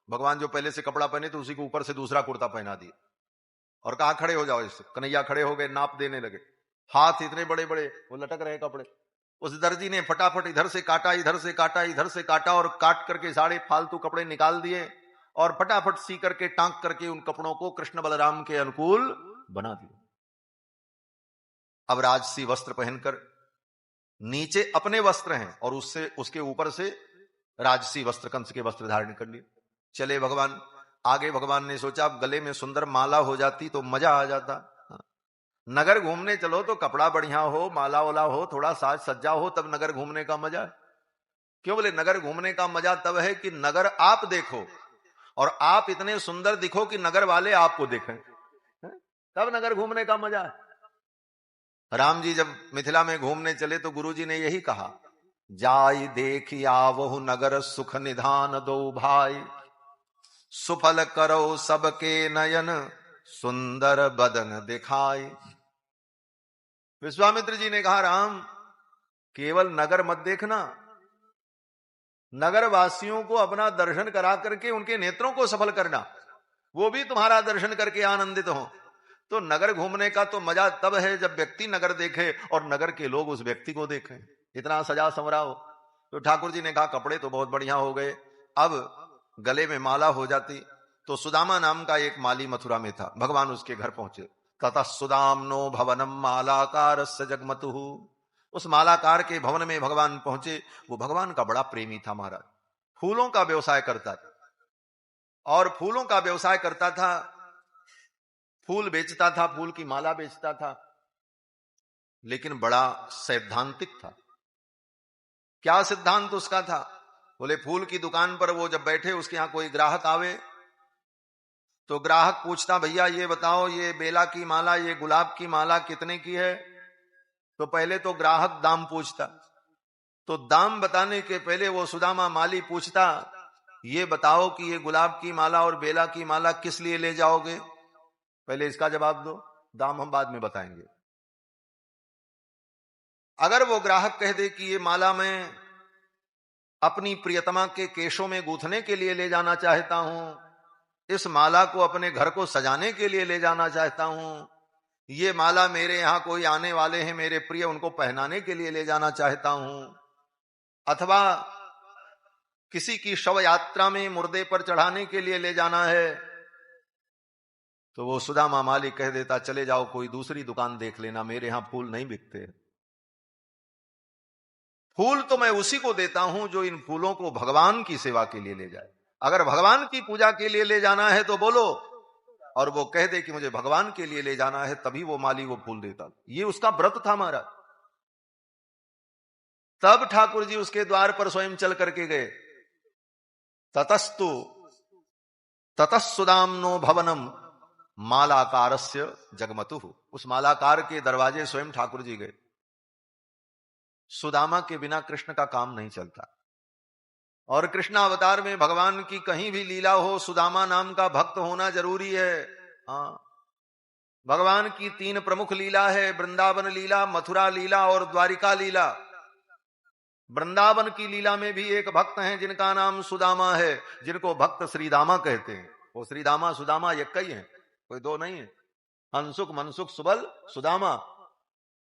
भगवान जो पहले से कपड़ा पहने तो उसी के ऊपर से दूसरा कुर्ता पहना दिया और कहा खड़े हो जाओ। इससे कन्हैया खड़े हो गए, नाप देने लगे। हाथ इतने बड़े बड़े, वो लटक रहे कपड़े। उस दर्जी ने फटाफट इधर से काटा, इधर से काटा, इधर से काटा और काट करके सारे फालतू कपड़े निकाल दिए और फटाफट सी करके टांक करके उन कपड़ों को कृष्ण बलराम के अनुकूल बना दिया। अब राजसी वस्त्र पहनकर, नीचे अपने वस्त्र हैं और उससे उसके ऊपर से राजसी वस्त्र, कंस के वस्त्र धारण कर लिए। चले भगवान आगे। भगवान ने सोचा अब गले में सुंदर माला हो जाती तो मजा आ जाता। नगर घूमने चलो तो कपड़ा बढ़िया हो, माला वाला हो, थोड़ा साज सज्जा हो, तब नगर घूमने का मजा है। क्यों? बोले नगर घूमने का मजा तब है कि नगर आप देखो और आप इतने सुंदर दिखो कि नगर वाले आपको देखें, तब नगर घूमने का मजा है। राम जी जब मिथिला में घूमने चले तो गुरुजी ने यही कहा, जाई देखी आवहु नगर सुख निधान दो भाई, सुफल करो सबके नयन सुंदर बदन दिखाई। विश्वामित्र जी ने कहा, राम केवल नगर मत देखना, नगर वासियों को अपना दर्शन करा करके उनके नेत्रों को सफल करना, वो भी तुम्हारा दर्शन करके आनंदित हो। तो नगर घूमने का तो मजा तब है जब व्यक्ति नगर देखे और नगर के लोग उस व्यक्ति को देखें, इतना सजा संवरा हो। तो ठाकुर जी ने कहा कपड़े तो बहुत बढ़िया हो गए, अब गले में माला हो जाती। तो सुदामा नाम का एक माली मथुरा में था, भगवान उसके घर पहुंचे। ततः सुदाम्नो भवनम मालाकारस्य जगमतुः, उस मालाकार के भवन में भगवान पहुंचे। वो भगवान का बड़ा प्रेमी था महाराज, फूलों का व्यवसाय करता था और फूलों का व्यवसाय करता था, फूल बेचता था, फूल की माला बेचता था, लेकिन बड़ा सैद्धांतिक था। क्या सिद्धांत उसका था? बोले फूल की दुकान पर वो जब बैठे, उसके यहां कोई ग्राहक आवे तो ग्राहक पूछता, भैया ये बताओ ये बेला की माला, ये गुलाब की माला कितने की है? तो पहले तो ग्राहक दाम पूछता, तो दाम बताने के पहले वो सुदामा माली पूछता, ये बताओ कि ये गुलाब की माला और बेला की माला किस लिए ले जाओगे? पहले इसका जवाब दो, दाम हम बाद में बताएंगे। अगर वो ग्राहक कह दे कि ये माला मैं अपनी प्रियतमा के केशों में गूंथने के लिए ले जाना चाहता हूं, इस माला को अपने घर को सजाने के लिए ले जाना चाहता हूं, ये माला मेरे यहां कोई आने वाले हैं मेरे प्रिय, उनको पहनाने के लिए ले जाना चाहता हूं, अथवा किसी की शव यात्रा में मुर्दे पर चढ़ाने के लिए ले जाना है, तो वो सुदामा माली कह देता, चले जाओ कोई दूसरी दुकान देख लेना, मेरे यहां फूल नहीं बिकते। फूल तो मैं उसी को देता हूं जो इन फूलों को भगवान की सेवा के लिए ले जाए। अगर भगवान की पूजा के लिए ले जाना है तो बोलो, और वो कह दे कि मुझे भगवान के लिए ले जाना है, तभी वो माली वो फूल देता। ये उसका व्रत था महाराज। तब ठाकुर जी उसके द्वार पर स्वयं चल करके गए। ततस्तु ततस्सुदाम्नो भवनम मालाकारस्य जगमतुः, उस मालाकार के दरवाजे स्वयं ठाकुर जी गए। सुदामा के बिना कृष्ण का काम नहीं चलता, और कृष्ण अवतार में भगवान की कहीं भी लीला हो, सुदामा नाम का भक्त होना जरूरी है। हाँ, भगवान की 3 प्रमुख लीला है, वृंदावन लीला, मथुरा लीला और द्वारिका लीला। वृंदावन की लीला में भी एक भक्त हैं जिनका नाम सुदामा है, जिनको भक्त श्रीदामा कहते हैं। वो श्रीदामा सुदामा एक ही है, कोई दो नहीं है। हंसुक मनसुख सुबल सुदामा,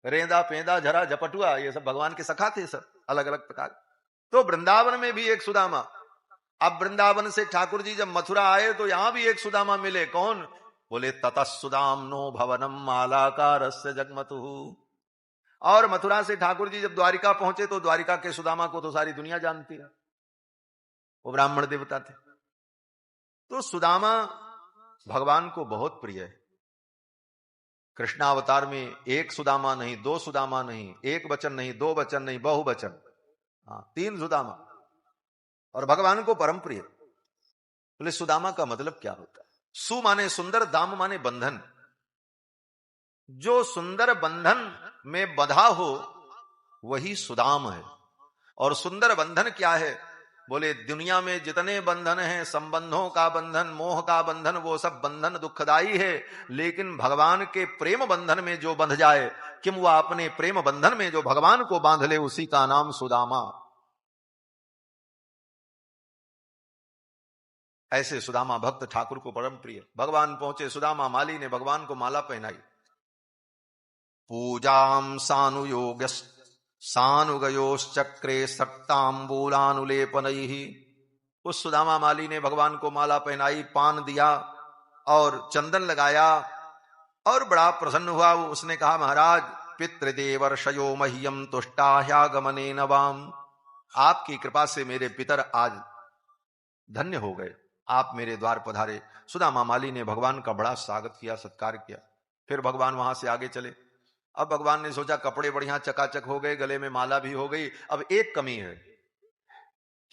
रेंदा पेंदा झरा झपटुआ, ये सब भगवान के सखा थे, सब अलग अलग प्रकार। तो वृंदावन में भी एक सुदामा। अब वृंदावन से ठाकुर जी जब मथुरा आए तो यहां भी एक सुदामा मिले। कौन? बोले ततस्सुदाम्नो भवनम मालाकारस्य जगमतुः। और मथुरा से ठाकुर जी जब द्वारिका पहुंचे तो द्वारिका के सुदामा को तो सारी दुनिया जानती है, वो ब्राह्मण देवता थे। तो सुदामा भगवान को बहुत प्रिय है। कृष्णावतार में एक सुदामा नहीं, 2 सुदामा नहीं, एक वचन नहीं, 2 वचन नहीं, बहुवचन, 3 सुदामा, और भगवान को परम प्रिय। बोले सुदामा का मतलब क्या होता है? सु माने सुंदर, दाम माने बंधन। जो सुंदर बंधन में बंधा हो वही सुदाम है। और सुंदर बंधन क्या है? बोले दुनिया में जितने बंधन हैं, संबंधों का बंधन, मोह का बंधन, वो सब बंधन दुखदाई है, लेकिन भगवान के प्रेम बंधन में जो बंध जाए, किम वह अपने प्रेम बंधन में जो भगवान को बांध ले, उसी का नाम सुदामा। ऐसे सुदामा भक्त ठाकुर को परम प्रिय। भगवान पहुंचे, सुदामा माली ने भगवान को माला पहनाई। पूजाम सानुयोग सानुगयोश्चक्रे सक्तांबूलानुलेपनैः। उस सुदामा माली ने भगवान को माला पहनाई, पान दिया और चंदन लगाया और बड़ा प्रसन्न हुआ। उसने कहा, महाराज पितृदेवर्षयो मह्यम तुष्टाह्यागमने नवाम। आपकी कृपा से मेरे पितर आज धन्य हो गए, आप मेरे द्वार पधारे। सुदामा माली ने भगवान का बड़ा स्वागत किया, सत्कार किया। फिर भगवान वहां से आगे चले। अब भगवान ने सोचा कपड़े बढ़िया चकाचक हो गए, गले में माला भी हो गई, अब एक कमी है।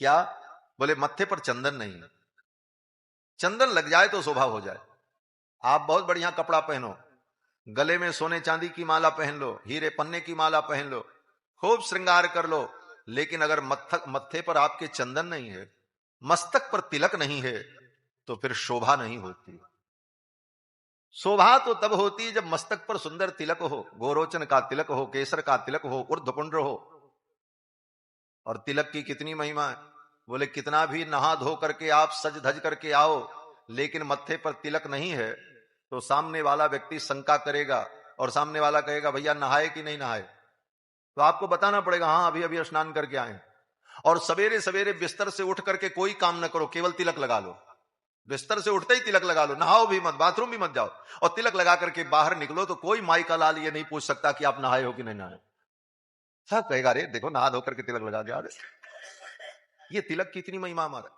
क्या? बोले मत्थे पर चंदन नहीं है। चंदन लग जाए तो शोभा हो जाए। आप बहुत बढ़िया कपड़ा पहनो, गले में सोने चांदी की माला पहन लो, हीरे पन्ने की माला पहन लो, खूब श्रृंगार कर लो, लेकिन अगर मत्थे पर आपके चंदन नहीं है, मस्तक पर तिलक नहीं है, तो फिर शोभा नहीं होती। शोभा तो तब होती है जब मस्तक पर सुंदर तिलक हो, गोरोचन का तिलक हो, केसर का तिलक हो, ऊर्ध्वपुंड्र हो। और तिलक की कितनी महिमा है। बोले कितना भी नहा धो करके आप सज धज करके आओ, लेकिन मत्थे पर तिलक नहीं है तो सामने वाला व्यक्ति शंका करेगा और सामने वाला कहेगा भैया नहाए कि नहीं नहाए। तो आपको बताना पड़ेगा हाँ अभी अभी स्नान करके आए। और सवेरे सवेरे बिस्तर से उठ करके कोई काम न करो, केवल तिलक लगा लो। बिस्तर से उठते ही तिलक लगा लो, नहाओ भी मत, बाथरूम भी मत जाओ, और तिलक लगा करके बाहर निकलो तो कोई माई का लाल ये नहीं पूछ सकता कि आप नहाए हो कि नहीं नहाए। सब कहेगा अरे देखो नहा धो करके तिलक लगा दिया। ये तिलक की इतनी महिमा हमारा,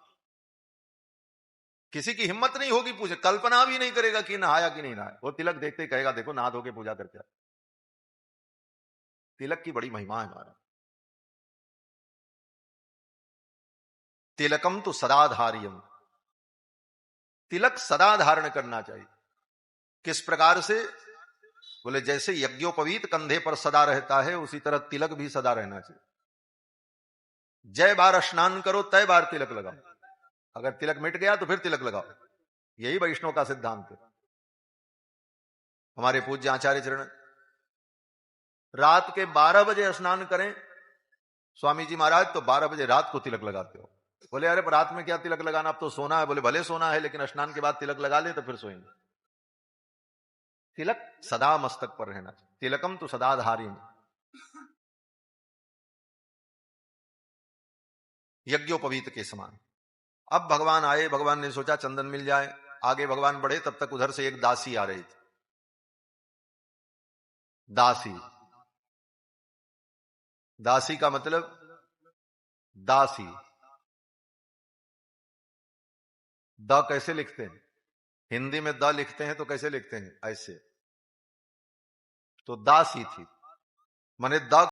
किसी की हिम्मत नहीं होगी पूछे, कल्पना भी नहीं करेगा कि नहाया कि नहीं नहाया। वो तिलक देखते ही कहेगा देखो नहा धो के पूजा करके। तिलक की बड़ी महिमा है हमारा। तिलकम तो सदा धार्यम, तिलक सदा धारण करना चाहिए। किस प्रकार से? बोले जैसे यज्ञोपवीत कंधे पर सदा रहता है, उसी तरह तिलक भी सदा रहना चाहिए। जय बार स्नान करो तय बार तिलक लगाओ, अगर तिलक मिट गया तो फिर तिलक लगाओ। यही वैष्णव का सिद्धांत है। हमारे पूज्य आचार्य चरण रात के 12 बजे स्नान करें स्वामी जी महाराज, तो 12 बजे रात को तिलक लगाते हो। बोले अरे रात में क्या तिलक लगाना, अब तो सोना है। बोले भले सोना है, लेकिन स्नान के बाद तिलक लगा ले तो फिर सोएंगे। तिलक सदा मस्तक पर रहना चाहिए। तिलकम तो सदा धारिम। यज्ञोपवीत के समान। अब भगवान आए, भगवान ने सोचा चंदन मिल जाए, आगे भगवान बढ़े, तब तक उधर से एक दासी आ रही थी। दासी, दासी का मतलब दासी। द कैसे लिखते हैं? हिंदी में द लिखते हैं तो कैसे लिखते हैं? ऐसे। तो दासी थी, माने द